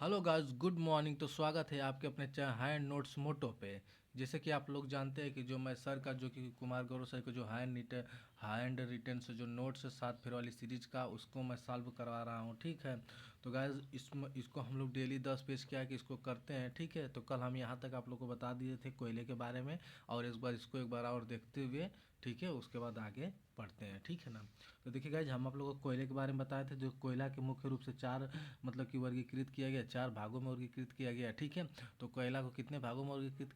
Hello guys, good morning. तो स्वागत है आपके अपने हैंड नोट्स मोटो पे। जैसे कि आप लोग जानते हैं कि जो मैं सर का जो कि कुमार गौरव सर का जो हैंड रिटन से जो नोट्स है 7 फेर वाली सीरीज का, उसको मैं सॉल्व करवा रहा हूँ। ठीक है। तो गाइस इसको हम लोग डेली 10 पेज क्या है कि इसको करते हैं। ठीक है। तो कल हम यहाँ तक आप लोग को बता दिए थे कोयले के बारे में, और इस बार इसको एक बार और देखते हुए, ठीक है, उसके बाद आगे पढ़ते हैं। ठीक है ना। तो देखिए गाइज, हम आप लोगों को कोयले के बारे में बताए थे। जो कोयला के मुख्य रूप से चार मतलब कि वर्गीकृत किया गया, 4 भागों में वर्गीकृत किया गया। ठीक है। तो कोयला को कितने भागों में वर्गीकृत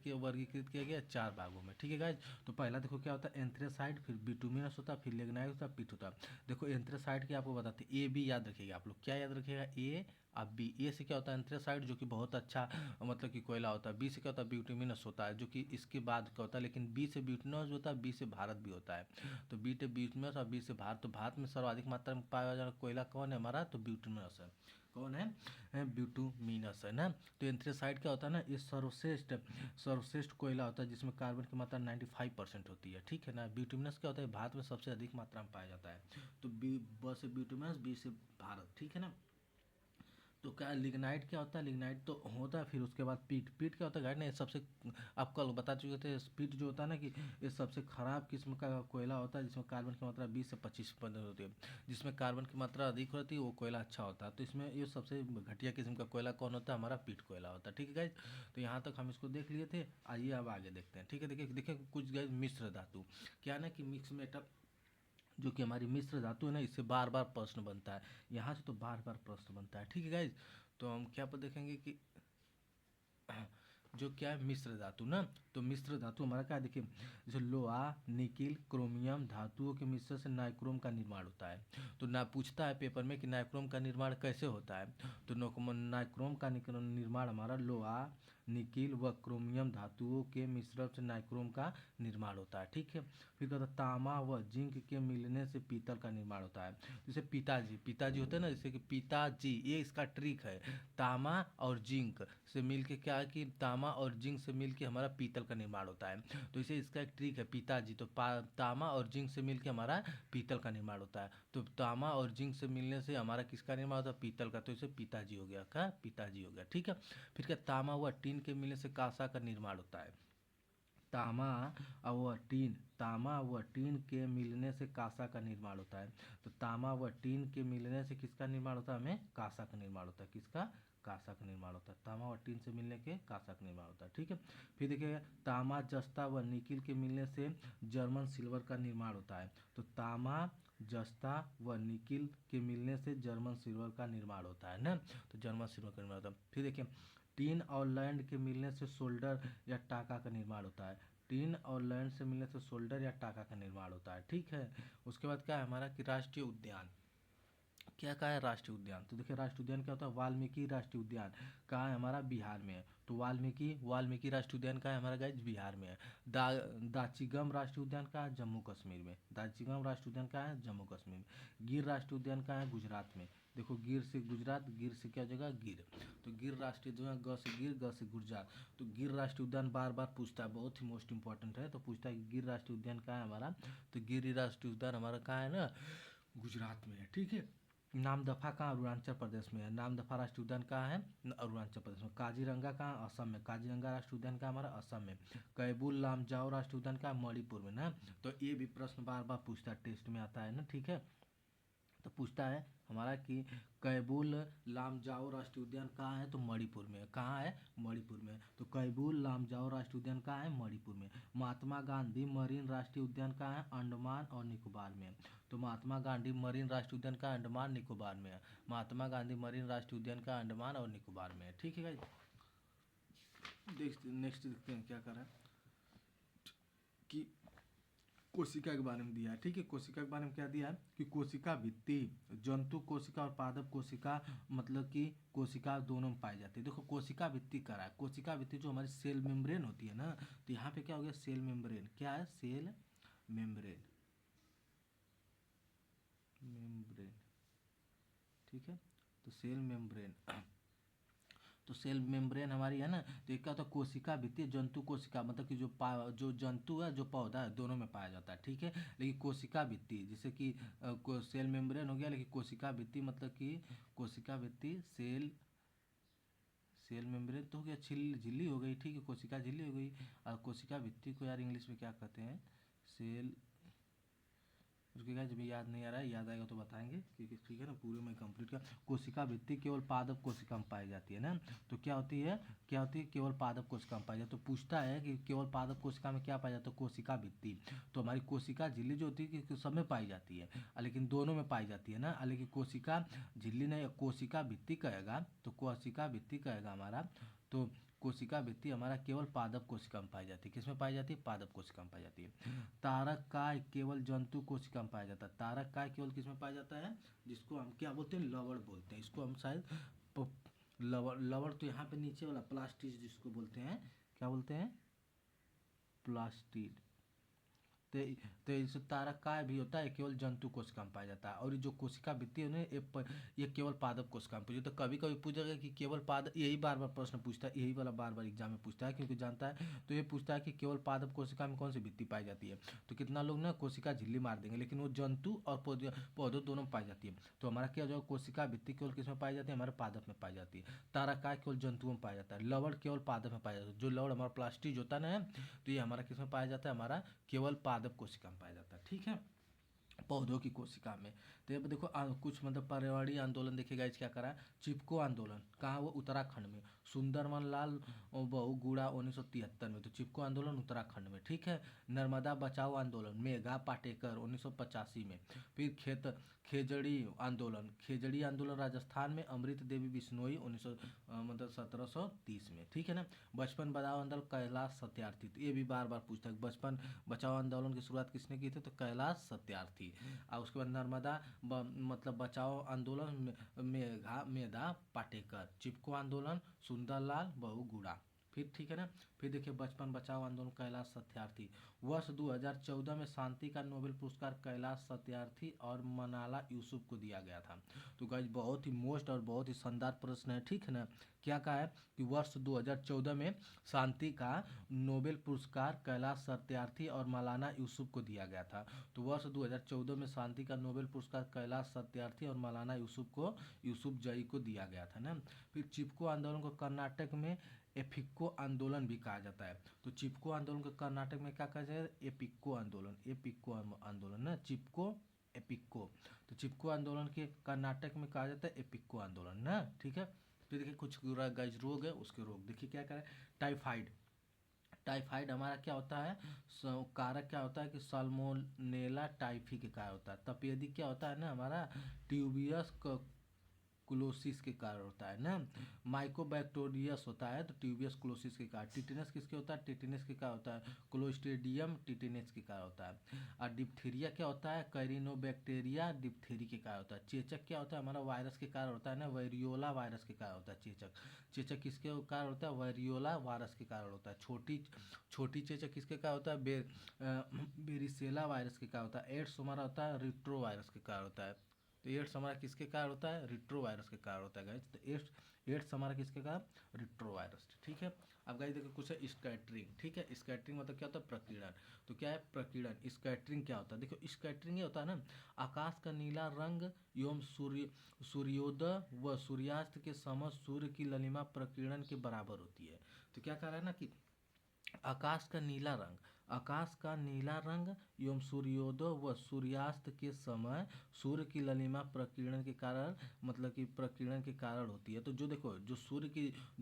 किया गया? 4 भागों में। ठीक है गाइज। तो पहला देखो क्या होता है, एंथ्रेसाइड, फिर बिटुमिनस होता है, फिर लिग्नाइट होता है, पिट होता है। देखो एंथ्रेसाइड की आपको बताते हैं, ए बी याद रखिएगा आप लोग। क्या याद रखिएगा? ए अब बी। ए से क्या होता है? एंथ्रेसाइड, जो कि बहुत अच्छा मतलब कि कोयला होता है। बी से क्या होता है? ब्यूटिमिनस होता है, जो कि इसके बाद का होता है। लेकिन बी से ब्यूटिनस होता है, बी से भारत भी होता है। तो बी से ब्यूटिनस और बी से भारत। तो भारत में सर्वाधिक मात्रा में पाया जाने वाला कोयला कौन है हमारा? तो ब्यूटिनस है। कौन है? ब्यूटूमिनस है ना। तो एंथ्रेसाइड क्या होता है ना, ये सर्वश्रेष्ठ कोयला होता है जिसमें कार्बन की मात्रा 95% होती है। ठीक है ना। ब्यूटूमिनस क्या होता है? भारत में सबसे अधिक मात्रा में पाया जाता है। तो बी ब से ब्यूटूमिनस, बी से भारत। ठीक है ना। तो क्या लिग्नाइट क्या होता है? लिग्नाइट तो होता है, फिर उसके बाद पीट। पीट क्या होता है गाइड ने? सबसे आप कल बता चुके थे, पीट जो होता है ना कि ये सबसे खराब किस्म का कोयला होता है जिसमें कार्बन की मात्रा 20 से 25% होती है। जिसमें कार्बन की मात्रा अधिक होती है वो कोयला अच्छा होता है। तो इसमें ये सबसे घटिया किस्म का कोयला कौन होता है? हमारा पीट कोयला होता है। ठीक है गाइज। तो यहाँ तक हम इसको देख लिए थे। आइए अब आगे देखते हैं। ठीक है। देखिए देखिए कुछ गाइज मिश्र धातु क्या है ना कि मिक्स मेटल, जो कि हमारी मिश्र धातु है ना, इससे बार बार प्रश्न बनता है। यहाँ से तो बार बार प्रश्न बनता है। ठीक है गाइज। तो हम क्या पर देखेंगे कि जो क्या है, मिश्र धातु ना। तो मिश्र धातु हमारा क्या है? देखिए, जैसे लोहा, निकिल, क्रोमियम धातुओं के मिश्रण से नाइक्रोम का निर्माण होता है। तो ना पूछता है पेपर में कि नाइक्रोम का निर्माण कैसे होता है। तो नाइक्रोम का निर्माण हमारा लोहा, निकिल व क्रोमियम धातुओं के मिश्रण से नाइक्रोम का निर्माण होता है। ठीक है। फिर कहता है तांबा व जिंक के मिलने से पीतल का निर्माण होता है। जैसे पिताजी पिताजी होते हैं ना, जैसे कि पिताजी, ये इसका ट्रिक है। तांबा और जिंक से मिल के क्या है कि तांबा और जिंक से मिल के हमारा पीतल का निर्माण होता है। तो इसे इसका एक ट्रिक है, पिताजी। तो तांबा और जिंक से मिल के हमारा पीतल का निर्माण होता है। तो तांबा और जिंक से मिलने से हमारा किसका निर्माण होता है? पीतल का। तो इसे पिताजी हो गया। क्या? पिताजी हो गया। ठीक है। फिर क्या, तांबा व टीन के मिलने से कांसा का निर्माण होता है। तांबा तांबा व टीन के मिलने से कांसा का निर्माण होता है। तो तांबा व टीन के मिलने से किसका निर्माण होता है? हमें कांसा का निर्माण होता है। किसका? कांसा का निर्माण होता है। तांबा और टीन से मिलने के कांसा का निर्माण होता है। ठीक है। फिर देखिएगा, तांबा, जस्ता व निकिल के मिलने से जर्मन सिल्वर का निर्माण होता है। तो तांबा, जस्ता व निकिल के मिलने से जर्मन सिल्वर का निर्माण होता है ना। तो जर्मन सिल्वर का निर्माण होता है। फिर देखिए, टीन और लैंड के मिलने से सोल्डर या टाका का निर्माण होता है। टीन और लैंड से मिलने से सोल्डर या टाका का निर्माण होता है। ठीक है। उसके बाद क्या है हमारा कि राष्ट्रीय उद्यान। क्या कहा है? राष्ट्रीय उद्यान। तो देखिए, राष्ट्रीय उद्यान क्या होता है? वाल्मीकि राष्ट्रीय उद्यान कहाँ है? हमारा बिहार में है। तो वाल्मीकि राष्ट्रीय उद्यान कहाँ है? हमारा गाइज बिहार में है। दाचिगम राष्ट्रीय उद्यान कहाँ है? जम्मू कश्मीर में। दाचिगम राष्ट्रीय उद्यान कहाँ है? जम्मू कश्मीर में। गिर राष्ट्रीय उद्यान कहाँ है? गुजरात में। देखो, गिर से गुजरात, गिर से क्या जगह? गिर। तो गिर राष्ट्रीय उद्यान, ग से गिर, ग से गुजरात। तो गिर राष्ट्रीय उद्यान बार बार पूछता है, बहुत ही मोस्ट इंपॉर्टेंट है। तो पूछता है कि गिर राष्ट्रीय उद्यान कहाँ है हमारा? तो गिर राष्ट्रीय उद्यान हमारा कहाँ है ना? गुजरात में है। ठीक है। नामदफा कहाँ? अरुणाचल प्रदेश में है। नामदफा राष्ट्रीय उद्यान कहाँ है? अरुणाचल प्रदेश में। काजीरंगा कहाँ? असम में। काजीरंगा राष्ट्रीय उद्यान कहाँ हमारा? असम में। कैबुल लामजाओ राष्ट्रीय उद्यान कहाँ? मणिपुर में ना। तो ये भी प्रश्न बार बार पूछता है, टेस्ट में आता है ना। ठीक है। तो पूछता है हमारा कि कैबुल लामजाओ राष्ट्रीय उद्यान कहाँ है? तो मणिपुर में। कहाँ है? मणिपुर में। तो कैबुल लामजाओ राष्ट्रीय उद्यान कहाँ है? मणिपुर में। महात्मा गांधी मरीन राष्ट्रीय उद्यान कहाँ है? अंडमान और निकोबार में। तो महात्मा गांधी मरीन राष्ट्रीय उद्यान का अंडमान निकोबार में है। महात्मा गांधी मरीन राष्ट्रीय उद्यान का अंडमान और निकोबार में है। ठीक है नेक्स्ट देखते हैं क्या करा है कि कोशिका के बारे में दिया है। ठीक है। कोशिका के बारे में क्या दिया है कि कोशिका भित्ति, जंतु कोशिका और पादप कोशिका, मतलब कि कोशिका दोनों में पाई जाती है। देखो, कोशिका भित्ति करा है। कोशिका भित्ति जो हमारी सेल मेम्ब्रेन होती है ना, तो यहाँ पे क्या हो गया? Cell membrane. क्या है? Cell membrane. मेम्ब्रेन। ठीक है। तो सेल मेम्ब्रेन तो सेल मेम्ब्रेन हमारी है ना। तो एक क्या होता है? कोशिका भित्ति, जंतु कोशिका, मतलब कि जो जंतु है, जो पौधा है, दोनों में पाया जाता है। ठीक है। लेकिन कोशिका भित्ति जैसे कि सेल मेम्ब्रेन हो गया, लेकिन कोशिका भित्ति मतलब कि कोशिका भित्ति सेल सेल मेम्ब्रेन तो हो गया, झिल्ली हो गई, ठीक है, कोशिका झिल्ली हो गई। और कोशिका भित्ति को यार इंग्लिश में क्या कहते हैं? सेल, रुकिएगा जब याद नहीं आ रहा है, याद आएगा तो बताएंगे, क्योंकि ठीक है ना, पूरे में कंप्लीट का। कोशिका भित्ति केवल पादप कोशिका में पाई जाती है ना। तो क्या होती है, क्या होती है? केवल पादप कोशिका में पाई जाती है। तो पूछता है कि केवल पादप कोशिका में क्या पाया जाता है? कोशिका भित्ति। तो हमारी कोशिका झिल्ली जो होती है कि सब में पाई जाती है, लेकिन दोनों में पाई जाती है ना, लेकिन कोशिका झिल्ली नहीं, कोशिका भित्ति कहेगा तो कोशिका भित्ति कहेगा हमारा। तो कोशिका भित्ति हमारा केवल पादप कोशिका में पाई जाती है। किसमें पाई जाती है? पादप कोशिका में पाई जाती है। तारक काय केवल जंतु कोशिका में पाया जाता है। तारक काय केवल किसमें पाया जाता है? जिसको हम क्या बोलते हैं? लवण बोलते हैं। इसको हम शायद लवण, लवण तो यहाँ पे नीचे वाला प्लास्टिड जिसको बोलते हैं, क्या बोलते हैं? प्लास्टिड। तो तो इस तारक काय भी होता है, केवल जंतु कोशिका में पाया जाता है। और ये जो कोशिका भित्ति है ना, ये केवल पादप कोशिका में पूछे। तो कभी कभी पूछेगा कि केवल पादप, यही बार बार प्रश्न पूछता है, यही वाला बार बार एग्जाम में पूछता है, क्योंकि जानता है। तो ये पूछता है कि केवल पादप कोशिका में कौन सी भित्ति पाई जाती है। तो कितना लोग ना कोशिका झिल्ली मार देंगे, लेकिन वो जंतु और पौधों दोनों में पाई जाती है। तो हमारा क्या जो कोशिका भित्ति केवल किस में पाई जाती है? हमारे पादप में पाई जाती है। तारक काय केवल जंतुओं में पाया जाता है। लवण केवल पादप में पाया जाता है। जो लवण हमारा प्लास्टिक होता है ना, तो ये हमारा किस में पाया जाता है? हमारा केवल पादप कोशिका में पाया जाता है, ठीक है, पौधों की कोशिका में। तो ये देखो कुछ मतलब पर्यावरणीय आंदोलन देखिएगा, क्या करा? चिपको आंदोलन कहाँ? वो उत्तराखंड में। सुंदरमन लाल बहुगुणा 1973 में। तो चिपको आंदोलन उत्तराखंड में, ठीक है। नर्मदा बचाओ आंदोलन मेघा पाटेकर 1985 में। फिर खेजड़ी आंदोलन राजस्थान में, अमृत देवी बिश्नोई 1730 में, ठीक है ना। बचपन बचाओ आंदोलन कैलाश सत्यार्थी। तो ये भी बार बार पूछता है, बचपन बचाओ आंदोलन की शुरुआत किसने की थी? तो कैलाश सत्यार्थी। और उसके बाद नर्मदा मतलब बचाओ आंदोलन मेधा पाटेकर। चिपको आंदोलन सुंदरलाल बहुगुणा। फिर ठीक है ना। फिर देखिए बचपन बचाओ आंदोलन कैलाश सत्यार्थी। वर्ष 2014 में शांति का नोबेल पुरस्कार कैलाश सत्यार्थी और मलाला यूसुफ को दिया गया था। तो गाइस बहुत ही मोस्ट और बहुत ही शानदार प्रश्न है, ठीक है ना। क्या कहा है कि वर्ष 2014 में शांति का नोबेल पुरस्कार कैलाश सत्यार्थी और मलाला यूसुफ को दिया गया था। तो वर्ष 2014 में शांति का नोबेल पुरस्कार कैलाश सत्यार्थी और मलाला यूसुफ जई को दिया गया था ना। फिर चिपको आंदोलन को कर्नाटक में एपिक्को आंदोलन भी कहा जाता है। तो चिपको आंदोलन को कर्नाटक में क्या कहा जाता है? एपिक्को आंदोलन ना, चिपको एपिक्को। तो चिपको आंदोलन के कर्नाटक में कहा जाता है एपिक्को आंदोलन ना, ठीक है। तो देखिए कुछ गाइस रोग है, उसके रोग देखिए क्या करें। टाइफाइड। टाइफाइड हमारा क्या होता है? कारक क्या होता है कि साल्मोनेला टाइफी के कारण होता है। तपेदिक क्या होता है ना हमारा? ट्यूबियस क्लोसिस के कारण होता है ना। माइकोबैक्टीरियस होता है तो ट्यूबियस क्लोसिस के कारण। टिटेनस किसके होता है? टिटेनस के कारण होता है क्लोस्ट्रीडियम टिटेनस के कारण होता है। और डिप्थीरिया क्या होता है? कैरिनोबैक्टीरिया डिप्थीरी के कारण होता है। चेचक क्या होता है? हमारा वायरस के कारण होता है ना, वेरियोला वायरस के कारण होता है चेचक। चेचक किसके कारण होता है? वेरियोला वायरस के कारण होता है। छोटी चेचक किसके कारण होता है? बेरिसेला वायरस के कारण होता है। एड्स हमारा होता है रिट्रो वायरस के कारण होता है। तो एड्स हमारा किसके कारण होता है? रिट्रो वायरस के कारण होता है गाइस। तो एड्स हमारा किसके कारण? रिट्रो वायरस, ठीक है। अब गाइस देखो कुछ है स्कैटरिंग, ठीक है। स्कैटरिंग मतलब क्या होता है? प्रकीर्णन। तो क्या है प्रकीर्णन? स्कैटरिंग क्या होता है? देखो स्कैटरिंग ये होता है ना, आकाश का नीला रंग एवं सूर्योदय व सूर्यास्त के समय सूर्य की ललिमा प्रकीर्णन के बराबर होती है। तो क्या कह रहा है ना कि आकाश का नीला रंग एवं सूर्योदय व सूर्यास्त के समय सूर्य की ललिमा प्रकीर्णन के कारण, मतलब कि प्रकीर्णन के कारण होती है। तो जो देखो जो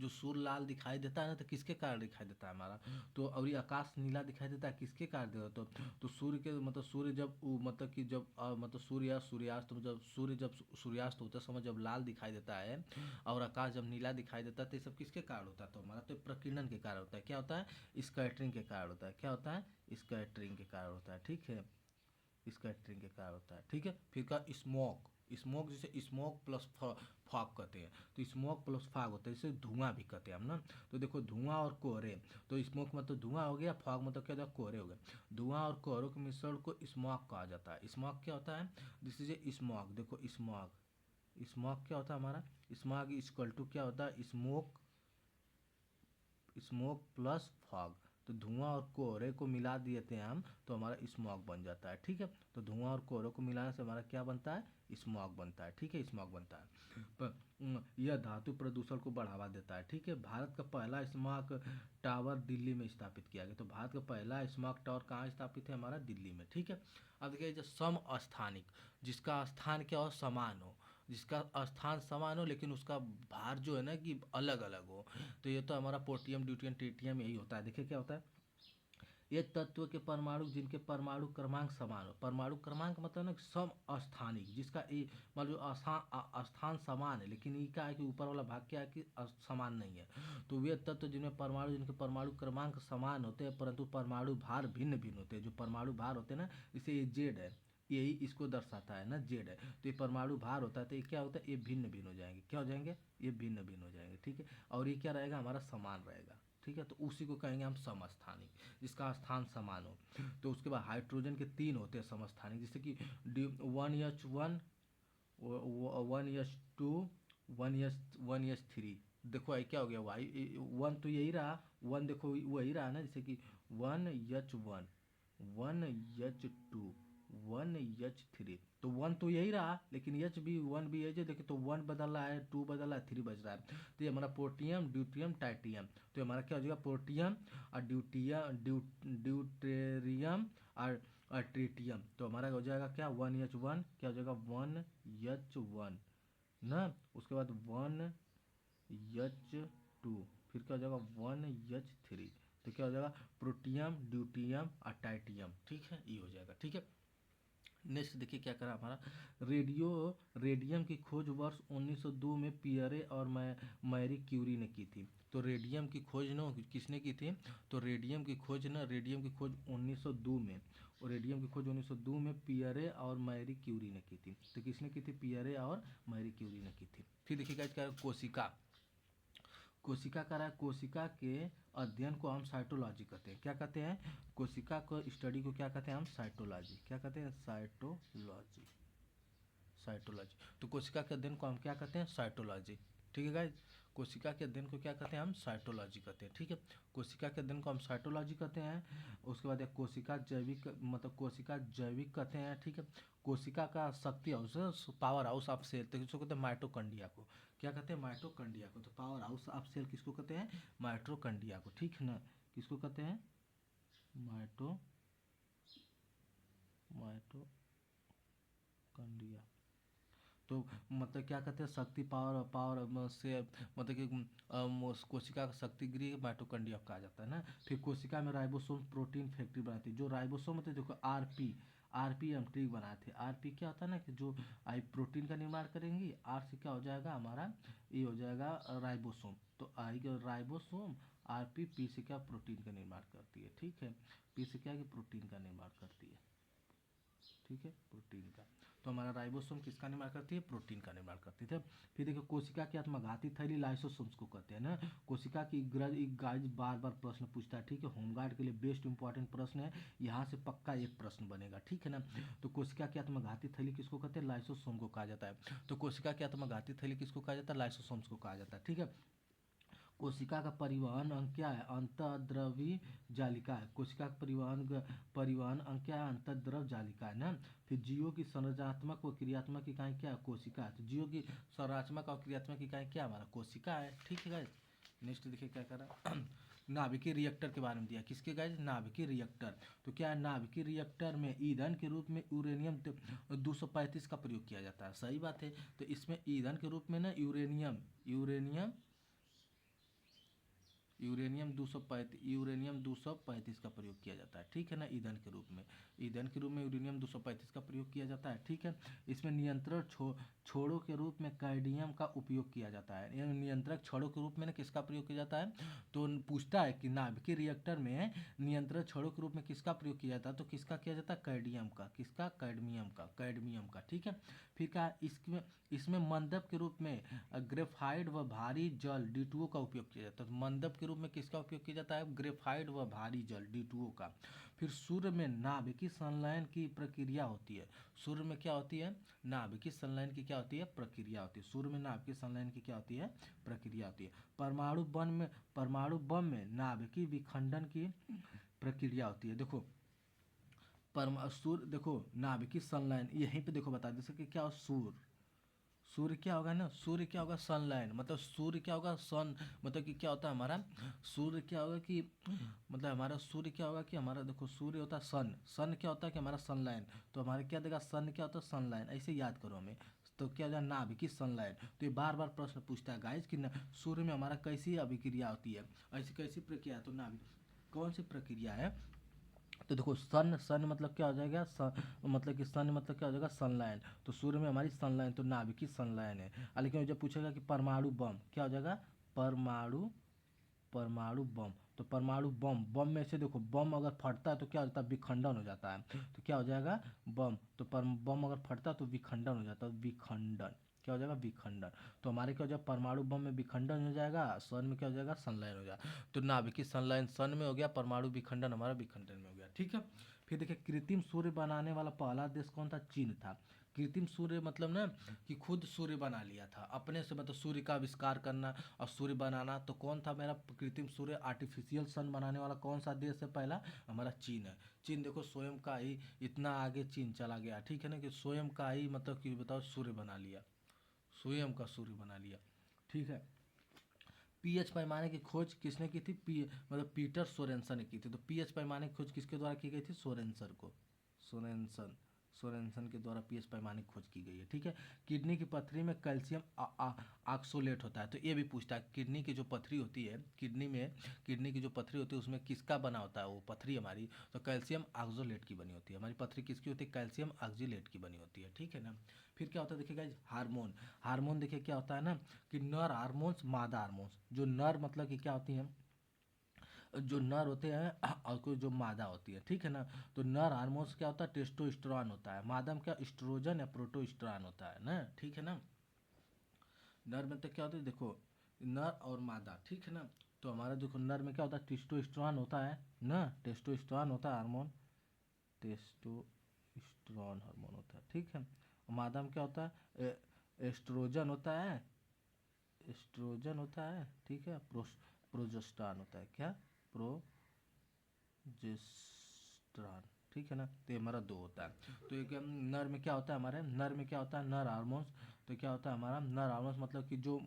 सूर्य लाल दिखाई देता है ना, तो किसके कारण दिखाई देता है हमारा? तो और ये आकाश नीला दिखाई देता है किसके कारण देता है? तो सूर्य के मतलब सूर्य जब मतलब कि जब मतलब सूर्यास्त जब सूर्य जब सूर्यास्त होते समय जब लाल दिखाई देता है और आकाश जब नीला दिखाई देता है, तो ये सब किसके कारण होता है? तो हमारा तो प्रकीर्णन के कारण होता है। क्या होता है? स्कैटरिंग के कारण होता है। क्या होता है? स्कैटरिंग के कारण होता है, ठीक है। स्कैटरिंग के कारण होता है, ठीक है। फिर का स्मोक। स्मोक जैसे स्मोक प्लस फॉग कहते हैं। तो स्मोक प्लस फॉग होता है, जैसे धुआं भी कहते हैं हम ना। तो देखो धुआं और कोहरे। तो स्मोक मतलब धुआं हो गया, फॉग मतलब क्या होता है? कोहरे हो गए। धुआं और कोहरों के मिश्रण को स्मॉग कहा जाता है। स्मॉग क्या होता है? This is a smog. देखो स्मॉग क्या होता है हमारा? स्मॉग इक्वल टू क्या होता है? Smoke plus fog. तो धुआं और कोहरे को मिला देते हैं हम, तो हमारा स्मॉग बन जाता है, ठीक है। तो धुआं और कोहरे को मिलाने से हमारा क्या बनता है? स्मॉग बनता है, ठीक है, स्मॉग बनता है। यह धातु प्रदूषण को बढ़ावा देता है। ठीक है, भारत का पहला स्मार्ट टावर दिल्ली में स्थापित किया गया। तो भारत का पहला स्मार्ट टावर कहाँ स्थापित है? हमारा दिल्ली में। ठीक है, अब देखिए जो समस्थानिक, जिसका स्थान क्या हो? समान हो, जिसका स्थान समान हो लेकिन उसका भार जो है ना कि अलग अलग हो। तो ये तो हमारा पोर्टियम, ड्यूटियम, ट्रिटियम यही होता है। देखिए क्या होता है, ये तत्व के परमाणु जिनके परमाणु क्रमांक समान हो। परमाणु क्रमांक मतलब ना समस्थानिक, जिसका मान लो स्थान समान है लेकिन ये क्या है कि ऊपर वाला भाग क्या है कि समान नहीं है। तो वे तत्व जिनमें परमाणु जिनके परमाणु क्रमांक समान होते हैं परंतु परमाणु भार भिन्न भिन्न होते हैं। जो परमाणु भार होते हैं ना, जैसे ये जेड है, यही इसको दर्शाता है ना, जेड है। तो ये परमाणु भार होता है, तो ये क्या होता है? ये भिन्न भिन्न हो जाएंगे। क्या हो जाएंगे? ये भिन्न भिन्न हो जाएंगे। ठीक है, और ये क्या रहेगा? हमारा समान रहेगा। ठीक है, तो उसी को कहेंगे हम समस्थानिक, जिसका स्थान समान हो। तो उसके बाद हाइड्रोजन के 3 होते हैं समस्थानिक, जैसे कि 1H1, 1H2, 1H3। देखो ये क्या हो गया? वाई 1 तो यही रहा, 1 देखो वही रहा ना, जैसे कि 1H1, 1H2, 1H3। तो 1 तो यही रहा लेकिन H भी 1 भी है जो देखिए, तो 1 बदल रहा है, 2 बदल रहा है, 3 बच रहा है। तो ये हमारा प्रोटियम, ड्यूटियम, टाइटियम। तो ये हमारा क्या हो जाएगा? प्रोटियम और ड्यूटेरियम और ट्रिटियम। तो हमारा हो जाएगा क्या? 1H1 क्या हो जाएगा? 1H1 ना, उसके बाद 1H2, फिर क्या हो जाएगा? 1H3। तो क्या हो जाएगा? प्रोटियम, ड्यूटियम और टाइटियम। ठीक है, ये हो जाएगा। ठीक है, नेक्स्ट देखिए क्या करा हमारा, रेडियम की खोज वर्ष 1902 में पियरे और मैरी क्यूरी ने की थी। तो रेडियम की खोज ना किसने की थी? तो रेडियम की खोज 1902 में, और रेडियम की खोज 1902 में पियरे और मैरी क्यूरी ने की थी। तो किसने की थी? पियरे और मैरी क्यूरी ने की थी। फिर देखिएगा क्या, कोशिका, कोशिका का रहा है, कोशिका के अध्ययन को हम साइटोलॉजी कहते हैं। क्या कहते हैं? कोशिका को स्टडी को क्या कहते हैं हम? साइटोलॉजी। क्या कहते हैं? Cytology, cytology. तो कोशिका के अध्ययन को हम क्या कहते हैं? साइटोलॉजी। ठीक है गाइज, कोशिका के अध्ययन को क्या कहते हैं हम? साइटोलॉजी कहते हैं। ठीक है, कोशिका के अध्ययन को हम साइटोलॉजी कहते हैं। उसके बाद एक कोशिका जैविक, मतलब कोशिका जैविक कहते हैं। ठीक है, कोशिका का शक्ति house, power house of cell, तो किसको कहते हैं? माइटोकॉन्ड्रिया को। क्या कहते हैं? माइटोकॉन्ड्रिया को। तो पावर हाउस ऑफ सेल किसको कहते हैं? माइटोकॉन्ड्रिया को। ठीक है ना, किसको कहते हैं? माइटोकॉन्ड्रिया। तो मतलब क्या कहते हैं? शक्ति, पावर पावर से मतलब कि कोशिका का शक्ति गृह माइटोकॉन्ड्रिया कहा जाता है ना। फिर कोशिका में राइबोसोम प्रोटीन फैक्ट्री बनाती है। जो राइबोसोम होते हैं, देखो आरपी हम ठीक बनाए थे। आरपी क्या होता है ना कि जो आई प्रोटीन का निर्माण करेंगी, आर से क्या हो जाएगा हमारा? ये हो जाएगा राइबोसोम। तो आई राइबोसोम, आरपी, पी से क्या? प्रोटीन का निर्माण करती है। ठीक है, पी से क्या कि प्रोटीन का निर्माण करती है। ठीक है, प्रोटीन का। तो हमारा राइबोसोम किसका निर्माण करती है? प्रोटीन का निर्माण करती है। फिर देखो कोशिका की आत्मघाती थैली लाइसोसोम्स को कहते हैं ना। कोशिका की गाइज बार बार प्रश्न पूछता है। ठीक है, होमगार्ड के लिए बेस्ट इंपॉर्टेंट प्रश्न है, यहाँ से पक्का एक प्रश्न बनेगा। ठीक है ना, तो कोशिका की आत्मघाती थैली किसको कहते हैं? लाइसोसोम को कहा जाता है। तो कोशिका की आत्मघाती थैली किसको कहा जाता है? लाइसोसोम्स को कहा जाता है। ठीक है, कोशिका का परिवहन अंग क्या है? अंतःद्रवी जालिका है। कोशिका का परिवहन अंग क्या है? अंतःद्रव जालिका है ना। फिर जीवों की संरचनात्मक व क्रियात्मक इकाई क्या है? कोशिका है। तो जीवों की संरचनात्मक और क्रियात्मक इकाई क्या हमारा? कोशिका है। ठीक है गाइस, नेक्स्ट देखिए क्या कर रहा नाभिकीय रिएक्टर के बारे में दिया। किसके गाइस? नाभिकीय रिएक्टर। तो क्या है? नाभिकीय रिएक्टर में ईंधन के रूप में यूरेनियम 235 का प्रयोग किया जाता है। सही बात है। तो इसमें ईंधन के रूप में ना यूरेनियम यूरेनियम 235 का प्रयोग किया जाता है। ठीक है ना, ईंधन के रूप में, यूरेनियम 235 का प्रयोग किया जाता है। ठीक है, इसमें नियंत्रण छोरों के रूप में कैडमियम का उपयोग किया जाता है। यानी नियंत्रक छोरों के रूप में ना किसका प्रयोग किया जाता है? तो पूछता है कि नाभिकीय रिएक्टर में नियंत्रण छोरों के रूप में किसका प्रयोग किया जाता है? तो किसका किया जाता है? कैडमियम का। किसका? कैडमियम का। ठीक है, फिर क्या इसमें मंदप के रूप में ग्रेफाइट व भारी जल D2O का उपयोग किया जाता है। तो मंदप के रूप में किसका उपयोग किया जाता है? ग्रेफाइट व भारी जल D2O का। फिर सूर्य में नाभिकीय संलयन की प्रक्रिया होती है। सूर्य में क्या होती है? नाभिकीय संलयन की क्या होती है? प्रक्रिया होती है। सूर्य में नाभिकीय संलयन की क्या होती है? प्रक्रिया होती है। परमाणु बम में नाभिकीय विखंडन की प्रक्रिया होती है। देखो सूर्य, देखो नाभिकीय संलयन यहीं पे देखो बता दे सके क्या? सूर्य क्या होगा ना, सूर्य क्या होगा सनलाइन, मतलब सूर्य क्या होगा सन, मतलब कि क्या होता है हमारा सूर्य क्या होगा कि मतलब हमारा सूर्य क्या होगा कि हमारा देखो सूर्य होता है सन, सन क्या होता है कि हमारा सनलाइन, तो हमारे क्या देगा सन क्या होता है सनलाइन, ऐसे याद करो हमें। तो क्या हो जाए नाभिकीय सनलाइन। तो ये बार बार प्रश्न पूछता है गाइस कि सूर्य में हमारा कैसी अभिक्रिया होती है, ऐसी कैसी प्रक्रिया है, तो नाभिक कौन सी प्रक्रिया है। तो देखो सन, सन मतलब क्या हो जाएगा मतलब कि सन मतलब क्या हो जाएगा सनलाइन, तो सूर्य में हमारी सनलाइन तो नाभिकीय सनलाइन है। लेकिन जब पूछेगा कि परमाणु बम क्या हो जाएगा, परमाणु, परमाणु बम, तो परमाणु बम, बम में से देखो बम अगर फटता है तो क्या हो जाता है विखंडन हो जाता है, तो क्या हो जाएगा बम, तो बम अगर फटता है तो विखंडन हो जाता है, विखंडन क्या हो जाएगा विखंडन। तो हमारे क्या हो जाएगा परमाणु बम में विखंडन हो जाएगा, सन में क्या हो जाएगा संलयन हो जाएगा। तो नाभिकीय संलयन सन में हो गया, परमाणु विखंडन हमारा विखंडन में हो गया, ठीक है। फिर देखिए कृत्रिम सूर्य बनाने वाला पहला देश कौन था, चीन था। कृत्रिम सूर्य मतलब ना कि खुद सूर्य बना लिया था अपने से, मतलब सूर्य का आविष्कार करना और सूर्य बनाना, तो कौन था मेरा कृत्रिम सूर्य आर्टिफिशियल सन बनाने वाला कौन सा देश है पहला, हमारा चीन है। चीन देखो स्वयं का ही इतना आगे चीन चला गया, ठीक है ना, कि स्वयं का ही मतलब कि बताओ सूर्य बना लिया, स्वयं का सूर्य बना लिया, ठीक है। पीएच पैमाने की खोज किसने की थी, मतलब पीटर सोरेनसन ने की थी। तो पीएच पैमाने की खोज किसके द्वारा की गई थी, सोरेनसन को, सोरेनसन, सोरेनसन के द्वारा पीएच पैमाने की खोज की गई है, ठीक है। किडनी की पथरी में कैल्शियम ऑक्सोलेट होता है, तो ये भी पूछता है किडनी की जो पथरी होती है, किडनी में किडनी की जो पथरी होती है उसमें किसका बना होता है वो पथरी हमारी, तो कैल्शियम ऑक्सोलेट की बनी होती है हमारी पथरी, किसकी होती है कैल्शियम ऑक्सोलेट की बनी होती है, ठीक है ना। फिर क्या होता है देखिएगा हार्मोन, हार्मोन देखिए क्या होता है ना कि नर हार्मोन्स मादा हार्मोन्स, जो नर मतलब कि क्या होती हैं, जो नर होते हैं और कोई जो मादा होती है, ठीक है ना। तो नर हार्मोन्स क्या होता है टेस्टोस्टेरोन होता है, मादा में क्या एस्ट्रोजन या प्रोटोस्टेरोन होता है ना, ठीक है ना। नर में तो क्या होता है देखो नर और मादा, ठीक है ना। तो हमारा देखो नर में क्या होता है टेस्टोस्टेरोन होता है ना, टेस्टोस्टेरोन होता है हार्मोन, टेस्टोस्टेरोन हार्मोन होता है, ठीक है। मादा में क्या होता है एस्ट्रोजन होता है, एस्ट्रोजन होता है, ठीक है। प्रोजेस्टेरॉन होता है, क्या प्रोजेस्टेरॉन, ठीक है ना। तो ये हमारा दो होता है। तो एक नर में क्या होता है हमारे नर में क्या होता है नर हार्मोन्स, तो क्या होता है हमारा नर हार्मोन्स मतलब कि जो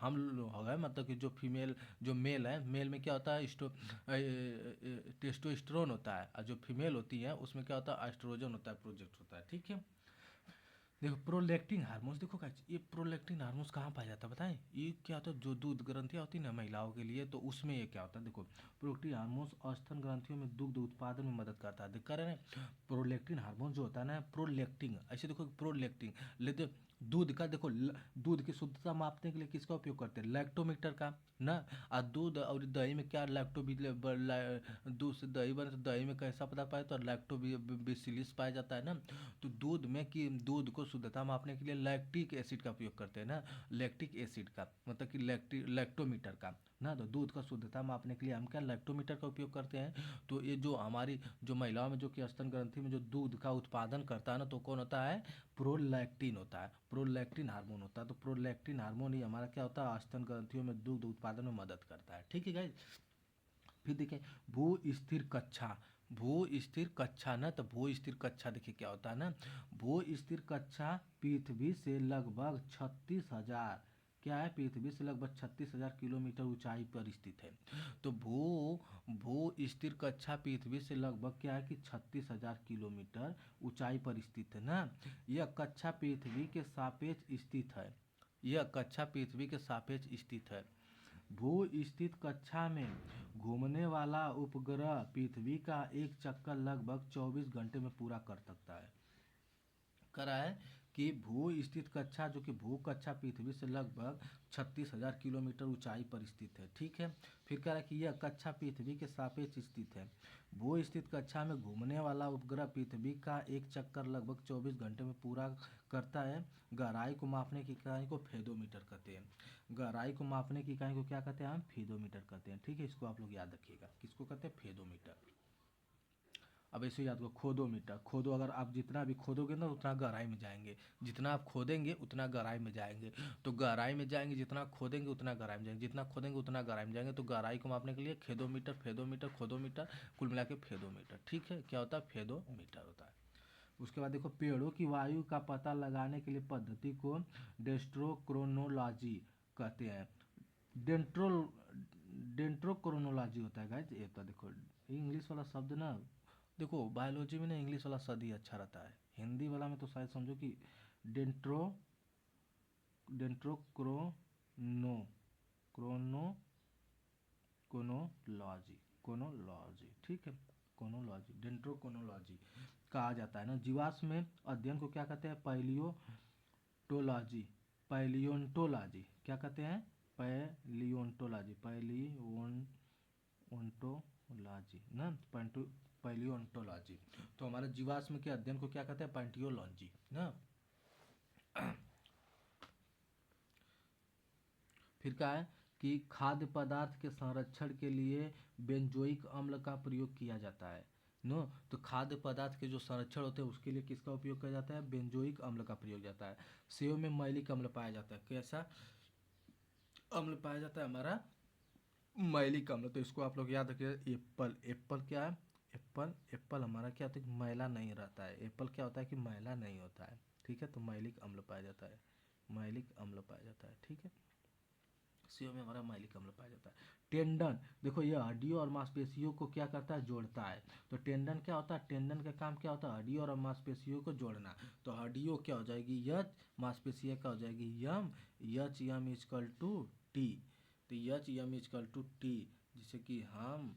हम लोग हो गए मतलब कि जो फीमेल जो मेल है, मेल में क्या होता है टेस्टोस्टेरोन होता है, और जो फीमेल होती है उसमें क्या होता है एस्ट्रोजन होता है, प्रोजेक्ट होता है, ठीक है। देखो प्रोलैक्टिन हार्मोन्स, देखो गाइस ये प्रोलैक्टिन हार्मोन्स कहाँ पाया जाता है बताएं, ये क्या होता है जो दूध ग्रंथियाँ होती है ना महिलाओं के लिए, तो उसमें ये क्या होता है देखो प्रोलैक्टिन हार्मोन्स स्तन ग्रंथियों में दुग्ध उत्पादन में मदद करता है, कर रहे हैं प्रोलैक्टिन हार्मोन जो होता है ना प्रोलैक्टिन, ऐसे देखो प्रोलैक्टिन लेते दूध का देखो दूध की शुद्धता मापने के लिए किसका उपयोग करते हैं लैक्टोमीटर का ना। और दूध और दही में क्या दूध से दही बने तो दही में कैसा पदार्थ पाया तो लैक्टोबिसिलिस पाया जाता है ना। तो दूध में कि दूध को शुद्धता मापने के लिए लैक्टिक एसिड का उपयोग करते हैं ना, लैक्टिक एसिड का मतलब कि लैक्टोमीटर का ना। तो दूध का शुद्धता मापने के लिए हम क्या लैक्टोमीटर का उपयोग करते हैं। तो ये जो हमारी जो महिलाओं में जो कि स्तन ग्रंथि में जो दूध का उत्पादन करता है ना तो कौन होता है प्रोलैक्टिन होता है, प्रोलैक्टिन हार्मोन होता है। तो प्रोलैक्टिन हार्मोन ही हमारा क्या होता है स्तन ग्रंथियों में दूध उत्पादन में मदद करता है, ठीक है गाइस। फिर देखिए भू स्थिर कक्षा, भू स्थिर कक्षा ना, तो भू स्थिर कक्षा देखिए क्या होता है ना, भू स्थिर कक्षा पृथ्वी से लगभग 36,000 क्या है पृथ्वी से लगभग 36,000 किलोमीटर ऊंचाई पर स्थित है। तो भू भू स्थिर कक्षा पृथ्वी से लगभग क्या है कि 36,000 किलोमीटर ऊंचाई पर स्थित है ना। यह कक्षा पृथ्वी के सापेक्ष स्थित है, यह कक्षा पृथ्वी के सापेक्ष स्थित है। भू स्थित कक्षा में घूमने वाला उपग्रह पृथ्वी का एक चक्कर लगभग 24 घंटे में पूरा कर सकता है, करा है कि भू स्थित कक्षा जो कि भू कक्षा पृथ्वी से लगभग 36,000 किलोमीटर ऊंचाई पर स्थित है, ठीक है। फिर कह रहा है कि यह कक्षा पृथ्वी के सापेक्ष स्थित है। भू स्थित कक्षा में घूमने वाला उपग्रह पृथ्वी का एक चक्कर लगभग 24 घंटे में पूरा करता है। गहराई को मापने की इकाई को फेदोमीटर कहते हैं, गहराई को मापने की इकाई को क्या कहते हैं हम फेदोमीटर कहते हैं, ठीक है। इसको आप लोग याद रखिएगा किसको कहते हैं फेदोमीटर। अब ऐसे याद करो खोदोमीटर, खोदो अगर आप जितना भी खोदोगे ना उतना गहराई में जाएंगे, जितना आप खोदेंगे उतना गहराई में जाएंगे। तो गहराई में जाएंगे जितना खोदेंगे उतना गहराई में जाएंगे, जितना खोदेंगे उतना गहराई में जाएंगे। तो गहराई को मापने के लिए खेदोमीटर फेदोमीटर खोदोमीटर कुल मिला के फेदोमीटर, ठीक है। क्या होता है फेदोमीटर होता है। उसके बाद देखो पेड़ों की वायु का पता लगाने के लिए पद्धति को डेस्ट्रोक्रोनोलॉजी कहते हैं। डेंट्रो डेंट्रोक्रोनोलॉजी होता है गाइस। ये तो देखो इंग्लिश वाला शब्द ना, देखो बायोलॉजी में ना इंग्लिश वाला शब्द ही अच्छा रहता है, हिंदी वाला में तो शायद समझो कि डेंट्रो डेंट्रोक्रोनो क्रोनो कोनोलॉजी कोनोलॉजी ठीक है, कोनोलॉजी डेंट्रोकोनोलॉजी कहा जाता है ना। जीवाश्म में अध्ययन को क्या कहते हैं? पैलियोटोलॉजी पैलियोंटोलॉजी क्या कहते हैं? पैलियोंटोलॉजी पैलियोंटोलॉजी ना पैलियोंटोलॉजी। तो हमारे जीवाश्म के अध्ययन को क्या कहते हैं? पैंटियोलॉजी ना। फिर क्या है कि खाद्य पदार्थ के संरक्षण के लिए बेंजोइक अम्ल का प्रयोग किया जाता है नो। तो खाद्य पदार्थ के जो संरक्षण होते हैं उसके लिए किसका उपयोग किया जाता है? बेंजोइक अम्ल का प्रयोग जाता है। सेव में मैलिक अम्ल पाया जाता है। कैसा अम्ल पाया जाता है? हमारा मैलिक अम्ल। तो इसको आप लोग याद रखिए। एप्पल एप्पल क्या है? एप्पल हमारा क्या होता है कि मैला नहीं रहता है। एप्पल क्या होता है कि मैला नहीं होता है, ठीक है। तो मैलिक अम्ल पाया जाता है, मैलिक अम्ल पाया जाता है, ठीक है। सेव में हमारा मैलिक अम्ल पाया जाता है। टेंडन देखो ये हड्डियों और मांसपेशियों को क्या करता है? जोड़ता है। तो टेंडन क्या होता है? टेंडन का काम क्या होता है? हड्डियों और मांसपेशियों को जोड़ना। तो हड्डियों क्या हो जाएगी? यच, मांसपेशियाँ क्या हो जाएगी? यम। यच यम इजकल टू टी। तो यच यम इजकल टू टी, जिससे कि हम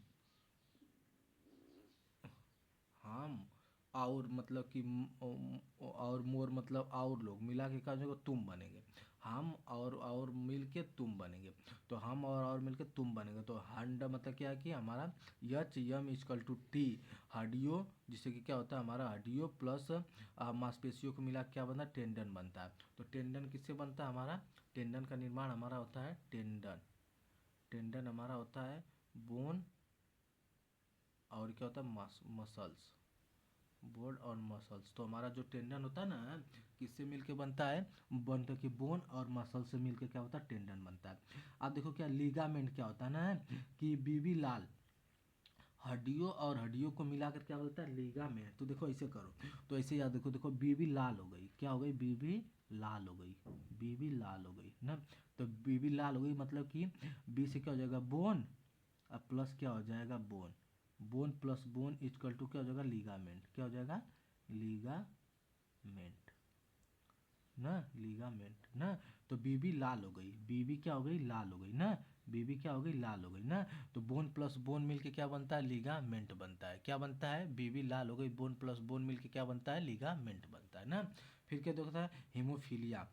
और मतलब कि और मोर मतलब और लोग मिला के क्या हो जाएगा? तुम बनेंगे। हम और मिल के तुम बनेंगे। तो हम और मिल के तुम बनेंगे। तो हंड मतलब क्या है कि हमारा यच यम इजकल टू टी हड्डियों, जिससे कि क्या होता है? हमारा हड्डियों प्लस मांसपेशियों को मिला के क्या बनता है? टेंडन बनता है। तो टेंडन किससे बनता है? हमारा टेंडन का निर्माण हमारा होता है टेंडन टेंडन हमारा होता है बोन और क्या होता है? मसल्स, बोन और मसल्स। तो हमारा जो टेंडन होता है ना किससे मिलके बनता है? बनता कि बोन और मसल से मिलके क्या होता है? टेंडन बनता है। अब देखो क्या लिगामेंट क्या होता है ना कि बीबी लाल हड्डियों और हड्डियों को मिलाकर क्या बोलता है? लिगामेंट। तो देखो ऐसे करो, तो ऐसे याद देखो, देखो बीबी लाल हो गई, क्या हो गई? बीबी लाल हो गई, बीबी लाल हो गई ना। तो बीबी लाल हो गई मतलब कि बी से क्या हो जाएगा? बोन, अब प्लस क्या हो जाएगा? Bone. Bone plus bone equal to क्या हो जाएगा? लीगामेंट। क्या हो जाएगा? लीगामेंट ना, लीगामेंट ना। तो बीबी लाल हो गई, बीबी क्या हो गई? लाल हो गई ना, बीबी क्या हो गई? लाल हो गई ना। तो बोन प्लस बोन मिलके क्या बनता है? लीगामेंट बनता है। क्या बनता है? बीबी लाल हो गई, बोन प्लस बोन मिलके क्या बनता है? लीगामेंट बनता है ना। फिर क्या देखता है? हीमोफीलिया।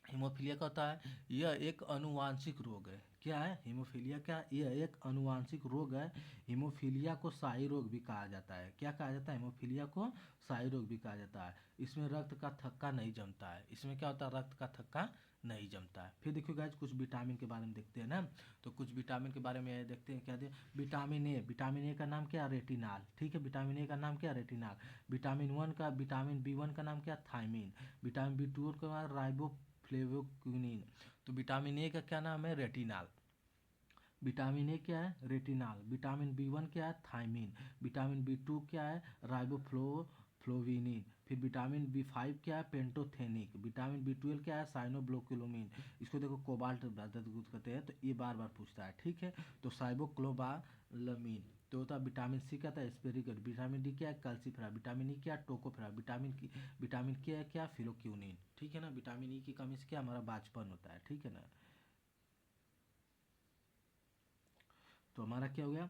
हीमोफीलिया का होता है यह एक अनुवांशिक रोग है। क्या है हीमोफीलिया? क्या? यह एक अनुवांशिक रोग है। हीमोफीलिया को शाही रोग भी कहा जाता है। क्या कहा जाता है? हीमोफीलिया को शाही रोग भी कहा जाता है। इसमें रक्त का थक्का नहीं जमता है। इसमें क्या होता है? रक्त का थक्का नहीं जमता है। फिर देखिए गाइस कुछ विटामिन के बारे में देखते हैं ना। तो कुछ विटामिन के बारे में देखते हैं। क्या दे? Vitamin A. विटामिन ए का नाम क्या? रेटिनाल, ठीक है। विटामिन ए का नाम क्या? रेटिनाल। विटामिन बी वन का नाम क्या? थायमीन। विटामिन बी टू का राइबो फ्लेवोक्विनिन। तो विटामिन ए का क्या नाम है? रेटिनाल। विटामिन ए क्या है? रेटिनाल। विटामिन बी वन क्या है? थायमीन। विटामिन बी टू क्या है? राइबोफ्लोविनिन। फिर विटामिन बी फाइव क्या है? पेंटोथेनिक। विटामिन बी ट्वेल्व क्या है? साइनोब्लोक्युलोमिन। इसको देखो कोबाल्ट कहते हैं, तो ये बार बार पूछता है, ठीक है। तो साइबोक्लोबालमीन। तो होता है विटामिन सी का था एस्पेरिगेट। विटामिन डी क्या है? कैल्सीफेरा। विटामिन ई क्या है? टोकोफेरा। विटामिन के है क्या? फिलोक्यूनिन, ठीक है ना। विटामिन ई की कमी से क्या हमारा बाँझपन होता है, ठीक है ना। तो हमारा क्या हो गया?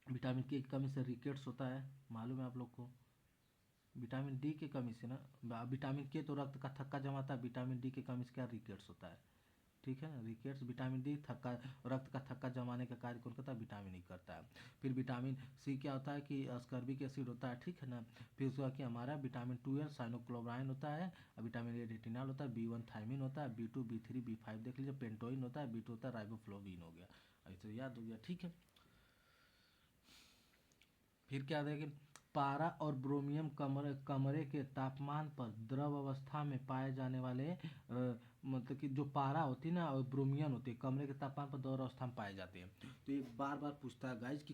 विटामिन के की कमी से रिकेट्स होता है, मालूम है आप लोग को। विटामिन डी की कमी से ना, विटामिन के तो रक्त का थक्का जमाता है, विटामिन डी की कमी से क्या? रिकेट्स होता है, ठीक है ना। रिकेट्स विटामिन डी थक्का, रक्त का थक्का जमाने का कार्य कौन करता है? विटामिन ई करता है। फिर विटामिन सी क्या होता है कि अस्कॉर्बिक एसिड होता है, ठीक है ना। फिर उसका क्या हमारा विटामिन ट्वेल्व साइनोक्लोब्राइन होता है। विटामिन ए रेटिनॉल होता है। बी वन थायमिन होता है। B two B three B five देख लीजिए। पेंटोइन होता है। बी टू होता है राइबोफ्लोविन हो गया। ऐसे याद हो गया, ठीक है। फिर क्या देखें? पारा और ब्रोमियम कमरे के तापमान पर द्रव अवस्था में पाए जाने वाले मतलब कि जो पारा होती है ना और ब्रोमियन होती है, कमरे के तापमान पर द्रव अवस्था में पाए जाते हैं। तो ये बार बार पूछता है गाइज कि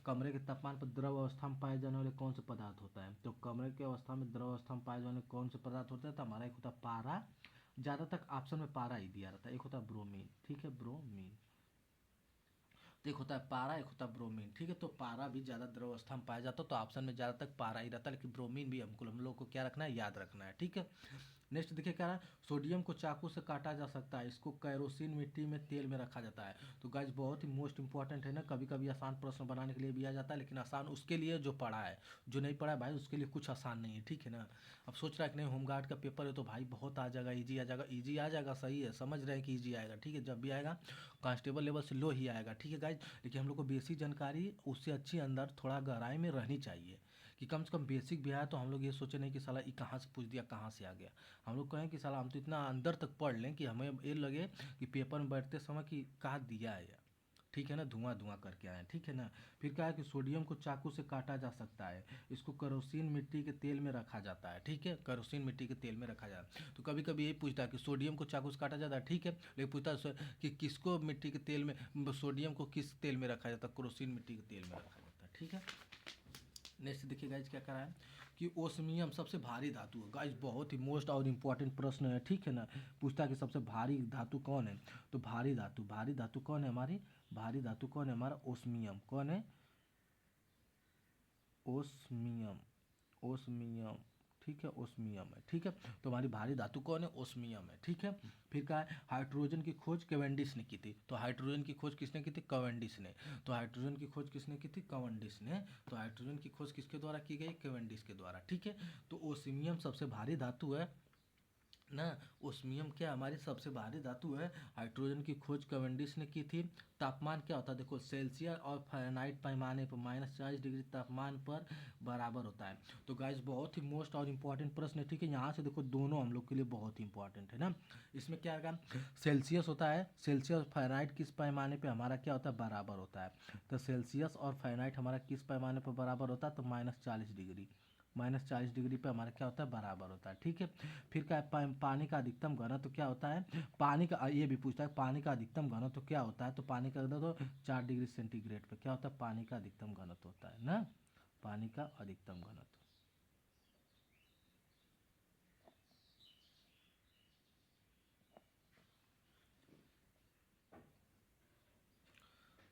कमरे के तापमान पर द्रव अवस्था में पाए जाने वाले कौन से पदार्थ होता है। तो कमरे के अवस्था में द्रव अवस्था में पाए जाने वाले कौन से पदार्थ होता है, तो हमारा एक होता है पारा, ज़्यादातर ऑप्शन में पारा ही दिया रहता है। एक होता है ब्रोमीन, ठीक है, ब्रोमीन। तो एक होता है पारा, एक होता है ब्रोमीन, ठीक है। तो पारा भी ज़्यादा द्रव अवस्था में पाया जाता है, तो ऑप्शन में ज़्यादातर पारा ही रहता है, लेकिन ब्रोमीन भी हम लोग को क्या रखना है, याद रखना है, ठीक है। नेक्स्ट देखिए क्या है, सोडियम को चाकू से काटा जा सकता है, इसको कैरोसिन मिट्टी में तेल में रखा जाता है। तो गाइज बहुत ही मोस्ट इंपॉर्टेंट है ना, कभी कभी आसान प्रश्न बनाने के लिए भी आ जाता है, लेकिन आसान उसके लिए जो पढ़ा है, जो नहीं पढ़ा है भाई उसके लिए कुछ आसान नहीं है, ठीक है ना। अब सोच रहा है कि नहीं होमगार्ड का पेपर है तो भाई बहुत आ जाएगा, ईजी आ जाएगा, ईजी आ जाएगा, सही है, समझ रहे हैं कि ईजी आएगा, ठीक है। जब भी आएगा कांस्टेबल लेवल से लो ही आएगा, ठीक है गाइज। लेकिन हम लोग को बेसिक जानकारी उससे अच्छी अंदर थोड़ा गहराई में रहनी चाहिए, कि कम से कम बेसिक भी आया तो हम लोग ये सोचे नहीं कि साला ये कहाँ से पूछ दिया, कहाँ से आ गया। हम लोग कहें कि साला हम तो इतना अंदर तक पढ़ लें कि हमें ये लगे कि पेपर में बैठते समय कि कहाँ दिया है यार, ठीक है ना, धुआं धुआं करके आए, ठीक है ना। फिर क्या है कि सोडियम को चाकू से काटा जा सकता है, इसको केरोसिन मिट्टी के तेल में रखा जाता है, ठीक है, केरोसिन मिट्टी के तेल में रखा जाता है। तो कभी कभी यही पूछता है कि सोडियम को चाकू से काटा जाता है, ठीक है, लेकिन पूछता है कि किसको मिट्टी के तेल में, सोडियम को किस तेल में रखा जाता है, केरोसिन मिट्टी के तेल में रखा जाता है, ठीक है। नेक्स्ट देखिए गाइज क्या करा है कि ओस्मियम सबसे भारी धातु है। गाइज बहुत ही मोस्ट और इम्पोर्टेंट प्रश्न है, ठीक है ना। पूछता है कि सबसे भारी धातु कौन है, तो भारी धातु कौन है हमारी, भारी धातु कौन है हमारा, ओस्मियम, कौन है, ओस्मियम, ओस्मियम, ठीक है, ओस्मियम है, ठीक है। तो हमारी भारी धातु कौन है, ओस्मियम है, ठीक है। फिर क्या है, हाइड्रोजन की खोज कैवेंडिश ने की थी। तो हाइड्रोजन की खोज किसने की थी, कैवेंडिश ने। तो हाइड्रोजन की खोज किसने की थी, कैवेंडिश ने। तो हाइड्रोजन की खोज किसके द्वारा की गई, कैवेंडिश के द्वारा, ठीक है। तो ओस्मियम सबसे भारी धातु है ना, ओस्मियम क्या हमारी सबसे भारी धातु है। हाइड्रोजन की खोज कैवेंडिश ने की थी। तापमान क्या होता है, देखो सेल्सियस और फ़ारेनहाइट पैमाने पर -40 डिग्री तापमान पर बराबर होता है। तो गाइस बहुत ही मोस्ट और इम्पॉर्टेंट प्रश्न है, ठीक है। यहाँ से देखो दोनों हम लोग के लिए बहुत ही इंपॉर्टेंट है ना। इसमें क्या है, सेल्सियस होता है, सेल्सियस और फ़ारेनहाइट किस पैमाने पे हमारा क्या होता है, बराबर होता है। तो सेल्सियस और फ़ारेनहाइट हमारा किस पैमाने पर बराबर होता है, तो -40 डिग्री, -40 डिग्री पे हमारा क्या होता है, बराबर होता है, ठीक है। फिर क्या है, पानी का अधिकतम घनत्व क्या होता है, पानी का, ये भी पूछता है पानी का अधिकतम घनत्व क्या होता है, तो पानी का घनत्व 4 डिग्री सेंटीग्रेड पे क्या होता है, पानी का अधिकतम घनत्व होता है ना, पानी का अधिकतम घनत्व।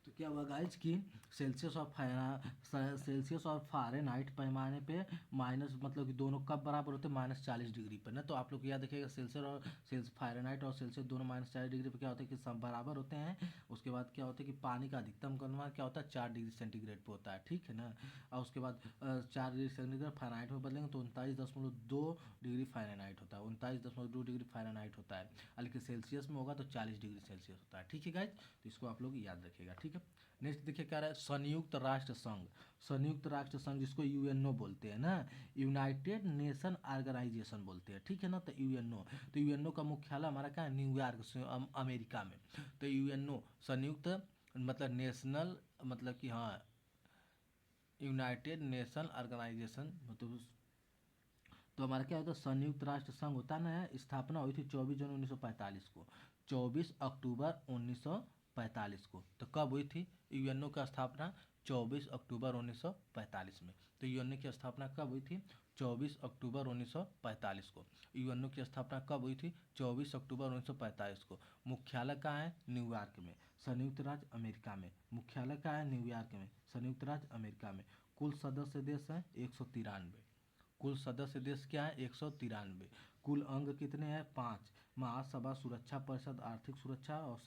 तो क्या हुआ गाइज कि सेल्सियस और फ़ारेनहाइट पैमाने पे माइनस, मतलब कि दोनों कब बराबर होते हैं, -40 डिग्री पर ना। तो आप लोग याद रखिएगा सेल्सियस और फ़ारेनहाइट और सेल्सियस दोनों -40 डिग्री पर क्या होता है कि सब बराबर होते हैं। उसके बाद क्या होता है कि पानी का अधिकतम घनत्व क्या होता है, 4 डिग्री सेंटीग्रेड पर होता है, ठीक है ना। और उसके बाद 4 डिग्री सेंटीग्रेड फ़ारेनहाइट में बदलेंगे तो 39.2 डिग्री फ़ारेनहाइट होता है, 39.2 डिग्री फ़ारेनहाइट होता है। लेकिन सेल्सियस में होगा तो 40 डिग्री सेल्सियस होता है, ठीक है गाइज। तो इसको आप लोग याद रखिएगा, ठीक है। नेक्स्ट देखिए क्या रहा है, संयुक्त राष्ट्र संघ, संयुक्त राष्ट्र संघ जिसको यूएनओ बोलते हैं ना, यूनाइटेड नेशन ऑर्गेनाइजेशन बोलते हैं, ठीक है ना। तो यूएनओ, तो यूएनओ का मुख्यालय हमारा क्या है, न्यूयॉर्क अमेरिका में। तो यूएनओ संयुक्त, मतलब नेशनल, मतलब कि हाँ, यूनाइटेड नेशन ऑर्गेनाइजेशन, मतलब तो हमारा क्या होता है, संयुक्त राष्ट्र संघ होता है ना, स्थापना हुई थी 24 जनवरी 1945 को, 24 अक्टूबर 1945 को। तो कब हुई थी यूएनओ की स्थापना, 24 अक्टूबर 1945 में। तो यूएनओ की स्थापना कब हुई थी, 24 अक्टूबर 1945 को। यूएनओ की स्थापना कब हुई थी, 24 अक्टूबर 1945 को। मुख्यालय कहाँ है, न्यूयॉर्क में, संयुक्त राज्य अमेरिका में। मुख्यालय कहाँ है, न्यूयॉर्क में, संयुक्त राज्य अमेरिका में। कुल सदस्य देश हैं 193, कुल सदस्य देश क्या है, 193। कुल अंग कितने हैं, 5। महासभा, सुरक्षा परिषद, आर्थिक सुरक्षा और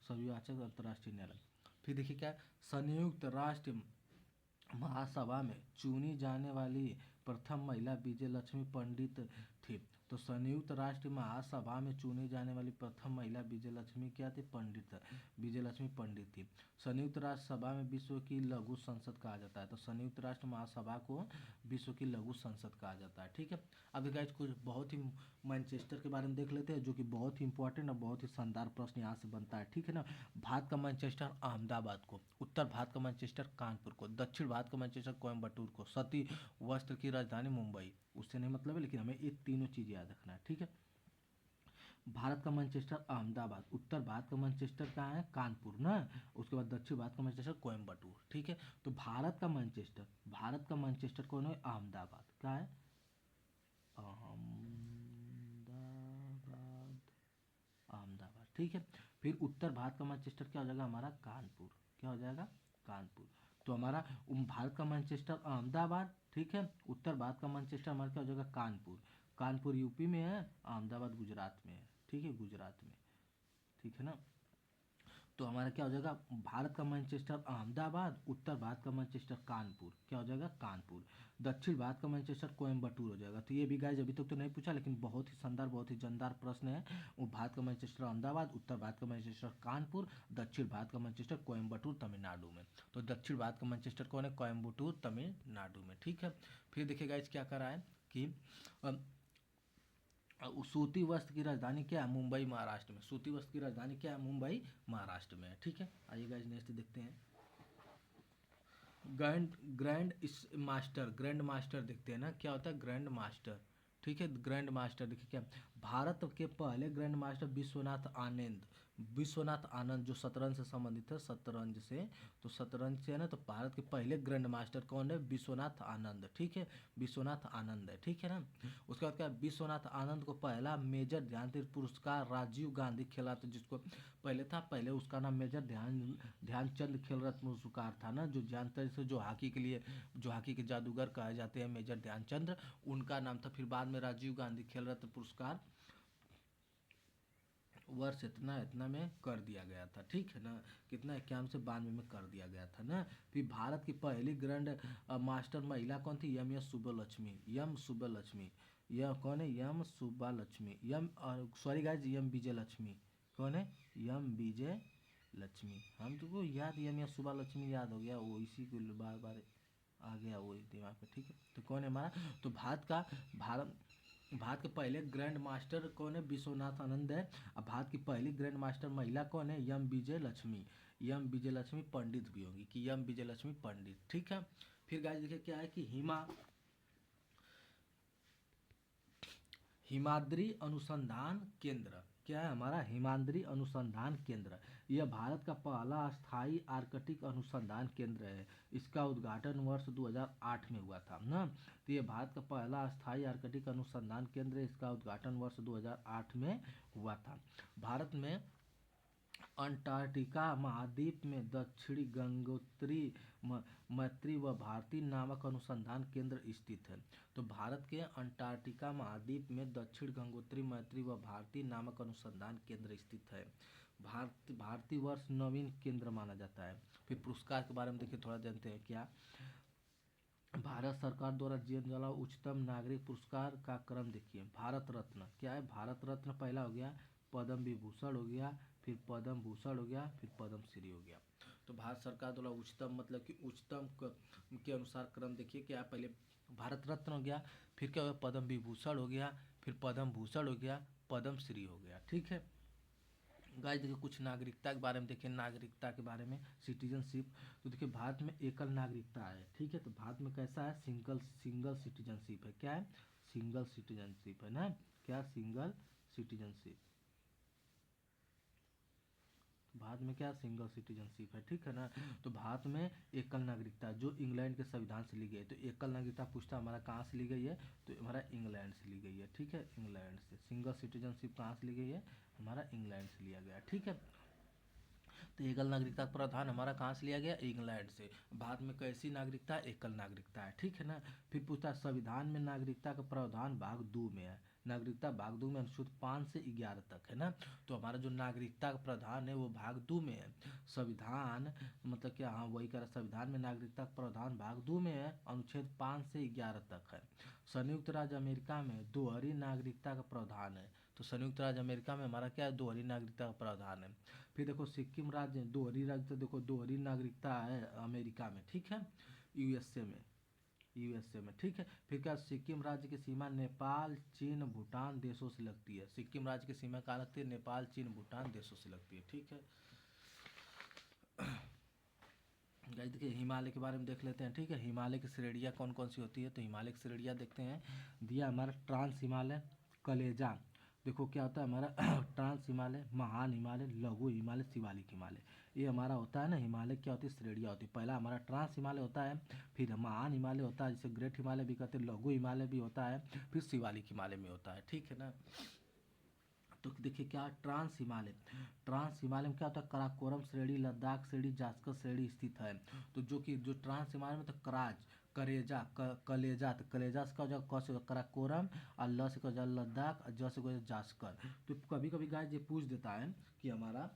संविवाचक अंतर्राष्ट्रीय न्यायालय। फिर देखिए क्या है, संयुक्त राष्ट्र महासभा में चुनी जाने वाली प्रथम महिला विजय लक्ष्मी पंडित थी। तो संयुक्त राष्ट्र महासभा में चुनी जाने वाली प्रथम महिला विजय लक्ष्मी क्या थी, पंडित, विजय लक्ष्मी पंडित थी। संयुक्त राष्ट्र सभा में विश्व की लघु संसद कहा जाता है। तो संयुक्त राष्ट्र महासभा को विश्व की लघु संसद कहा जाता है, ठीक है। अब गाइस कुछ बहुत ही मैनचेस्टर के बारे में देख लेते हैं, जो कि बहुत ही इंपॉर्टेंट और बहुत ही शानदार प्रश्न यहाँ से बनता है, ठीक है ना। भारत का मैनचेस्टर अहमदाबाद को, उत्तर भारत का मैनचेस्टर कानपुर को, दक्षिण भारत का मैनचेस्टर कोयम्बटूर को, सती वस्त्र की राजधानी मुंबई, उससे नहीं मतलब है, लेकिन हमें ये तीनों चीज़ याद रखना है, ठीक है। भारत का मैनचेस्टर अहमदाबाद, उत्तर भारत का मैनचेस्टर कहाँ है, कानपुर ना, उसके बाद दक्षिण भारत का मैनचेस्टर कोयम्बटूर, ठीक है। तो भारत का मैनचेस्टर कौन है, अहमदाबाद, क्या है, अहमदाबाद, अहमदाबाद, ठीक है। फिर उत्तर भारत का मैनचेस्टर क्या हो जाएगा हमारा, कानपुर, क्या हो जाएगा, कानपुर। तो हमारा भारत का मैनचेस्टर अहमदाबाद, ठीक है। उत्तर भारत का मैनचेस्टर हमारा क्या हो जाएगा, कानपुर। कानपुर यूपी में है, अहमदाबाद गुजरात में है, ठीक है, गुजरात में, ठीक है ना। तो हमारा क्या हो जाएगा, भारत का मैनचेस्टर अहमदाबाद, उत्तर भारत का मैनचेस्टर कानपुर, क्या हो जाएगा, कानपुर। दक्षिण भारत का मैनचेस्टर कोयम्बटूर हो जाएगा। तो ये भी गाइस अभी तक तो नहीं पूछा, लेकिन बहुत ही शानदार, बहुत ही जानदार प्रश्न है। वो भारत का मैनचेस्टर अहमदाबाद, उत्तर भारत का मैनचेस्टर कानपुर, दक्षिण भारत का मैनचेस्टर कोयम्बटूर तमिलनाडु में। तो दक्षिण भारत का मैनचेस्टर कौन है, कोयम्बटूर तमिलनाडु में, ठीक है। फिर देखिए गाइस क्या करा है कि सूती वस्त्र की राजधानी क्या है, मुंबई महाराष्ट्र में। सूती वस्त्र की राजधानी क्या है, मुंबई महाराष्ट्र में है, ठीक है। आइए गाइस नेक्स्ट देखते हैं। ग्रैंड ग्रैंड इस मास्टर, ग्रैंड मास्टर देखते हैं ना, क्या होता है ग्रैंड मास्टर, ठीक है। ग्रैंड मास्टर देखिए क्या, भारत के पहले ग्रैंड मास्टर विश्वनाथ आनंद, विश्वनाथ आनंद जो शतरंज से संबंधित है, शतरंज से, तो शतरंज से है ना, तो भारत के पहले ग्रैंड मास्टर कौन है, विश्वनाथ आनंद, ठीक है, विश्वनाथ आनंद है, ठीक है ना। उसके बाद क्या, विश्वनाथ आनंद को पहला मेजर ध्यानचंद पुरस्कार राजीव गांधी खेला था, जिसको पहले था, पहले उसका नाम मेजर ध्यानचंद खेल रत्न पुरस्कार था ना, जो ध्यानचंद से जो हॉकी के लिए, जो हॉकी के जादूगर कहे जाते हैं मेजर ध्यानचंद, उनका नाम था। फिर बाद में राजीव गांधी खेल रत्न पुरस्कार वर्ष इतना इतना में कर दिया गया था, ठीक है ना, कितना 91 से 92 में कर दिया गया था ना। फिर भारत की पहली ग्रैंड मास्टर महिला कौन थी, एस सुब्बलक्ष्मी, एम सुब्बलक्ष्मी, यह कौन है, एम सुब्बालक्ष्मी, सॉरी गाइज, एम विजय लक्ष्मी, कौन है, एम विजय लक्ष्मी। हम तुमको याद, एस सुब्बालक्ष्मी याद हो गया, वो इसी को बार बार आ गया वो दिमाग में, ठीक है। तो कौन है हमारा, तो भारत के पहले ग्रैंड मास्टर कौन है, विश्वनाथ आनंद है। अब भारत की पहली ग्रैंड मास्टर महिला कौन है, यम विजय लक्ष्मी, यम विजय लक्ष्मी पंडित भी होगी, कि यम विजय लक्ष्मी पंडित, ठीक है। फिर गाइस देखिए क्या है कि हिमाद्री अनुसंधान केंद्र, क्या है हमारा, हिमाद्री अनुसंधान केंद्र, यह भारत का पहला स्थायी आर्कटिक अनुसंधान केंद्र है। इसका उद्घाटन वर्ष 2008 में हुआ था ना। तो ये भारत का पहला स्थायी आर्कटिक अनुसंधान केंद्र है, इसका उद्घाटन वर्ष 2008 में हुआ था। भारत में अंटार्कटिका महाद्वीप में दक्षिणी गंगोत्री मैत्री व भारती नामक अनुसंधान केंद्र स्थित है। तो भारत के अंटार्कटिका महाद्वीप में दक्षिण गंगोत्री मैत्री व भारती नामक अनुसंधान केंद्र स्थित है। भारतीय वर्ष नवीन केंद्र माना जाता है। फिर पुरस्कार के बारे में देखिए थोड़ा जानते हैं क्या, भारत सरकार द्वारा दिए जाने वाला उच्चतम नागरिक पुरस्कार का क्रम देखिए। भारत रत्न क्या है, भारत रत्न पहला हो गया, पद्म विभूषण हो गया, फिर पद्म भूषण हो गया, फिर पद्म श्री हो गया। तो भारत सरकार द्वारा उच्चतम मतलब कि उच्चतम के अनुसार क्रम देखिए क्या, पहले भारत रत्न हो गया, फिर क्या हो गया, पद्म विभूषण हो गया, फिर पद्म भूषण हो गया, पद्म श्री हो गया, ठीक है। गाइस देखिए कुछ नागरिकता के बारे में देखिए, नागरिकता के बारे में सिटीजनशिप। तो देखिए भारत में एकल नागरिकता है, ठीक है। तो भारत में कैसा है, सिंगल सिंगल सिटीजनशिप है, क्या है, सिंगल सिटीजनशिप है ना, क्या, सिंगल सिटीजनशिप। भारत में क्या, सिंगल सिटीजनशिप है, ठीक है ना। तो भारत में एकल नागरिकता जो इंग्लैंड के संविधान से ली गई है। तो एकल नागरिकता पूछता हमारा कहाँ से ली गई है, तो हमारा इंग्लैंड से ली गई है, ठीक है, इंग्लैंड से। सिंगल सिटीजनशिप कहाँ से ली गई है, हमारा इंग्लैंड से लिया गया, ठीक है। तो एकल नागरिकता का प्रावधान हमारा कहाँ से लिया गया, इंग्लैंड से। भारत में कैसी नागरिकता, एकल नागरिकता है, ठीक है ना। फिर पूछता है संविधान में नागरिकता का प्रावधान भाग 2 में है, नागरिकता भाग 2 में अनुच्छेद 5 से 11 तक है ना। तो हमारा जो नागरिकता का प्रावधान है वो भाग 2 में है। संविधान मतलब क्या, हाँ वही कह रहा, संविधान में नागरिकता का प्रावधान भाग 2 में है, अनुच्छेद 5 से 11 तक है। संयुक्त राज्य अमेरिका में दोहरी नागरिकता का प्रावधान है। तो संयुक्त राज्य अमेरिका में हमारा क्या है, दोहरी नागरिकता का प्रावधान है। फिर देखो सिक्किम राज्य दोहरी राज्य, तो देखो दोहरी नागरिकता है अमेरिका में, ठीक है, यूएसए में, यूएसए में, ठीक है। फिर क्या, सिक्किम राज्य की सीमा नेपाल चीन भूटान देशों से लगती है। सिक्किम राज्य की सीमा कहाँ लगती है, नेपाल चीन भूटान देशों से लगती है, ठीक है। गाइस देखिए हिमालय के बारे में देख लेते हैं, ठीक है। हिमालय की श्रेणियाँ कौन कौन सी होती है, तो हिमालय की श्रेणियाँ देखते हैं। दिया हमारा ट्रांस हिमालय, कलेजा, देखो क्या होता है हमारा ट्रांस हिमालय, महान हिमालय, लघु हिमालय, शिवालिक हिमालय। ये हमारा होता है ना, हिमालय क्या होती है, श्रेणियाँ होती है। पहला हमारा ट्रांस हिमालय होता है, फिर महान हिमालय होता है जिसे ग्रेट हिमालय भी कहते हैं, लघु हिमालय भी होता है, फिर शिवालिक हिमालय में होता है, ठीक है ना। तो देखिए क्या ट्रांस हिमालय, ट्रांस हिमालय में क्या होता है, काराकोरम श्रेणी, लद्दाख श्रेणी, जास्कर श्रेणी स्थित है। तो जो कि जो ट्रांस हिमालय में तो कराज, करेजा, कलेजा, तो कलेजा से का हो जाएगा, क से कराकोरम, और ल से का हो जाएगा लद्दाख, और ज से का हो जाएगा जास्कर। तो कभी कभी गाइस ये पूछ देता है कि हमारा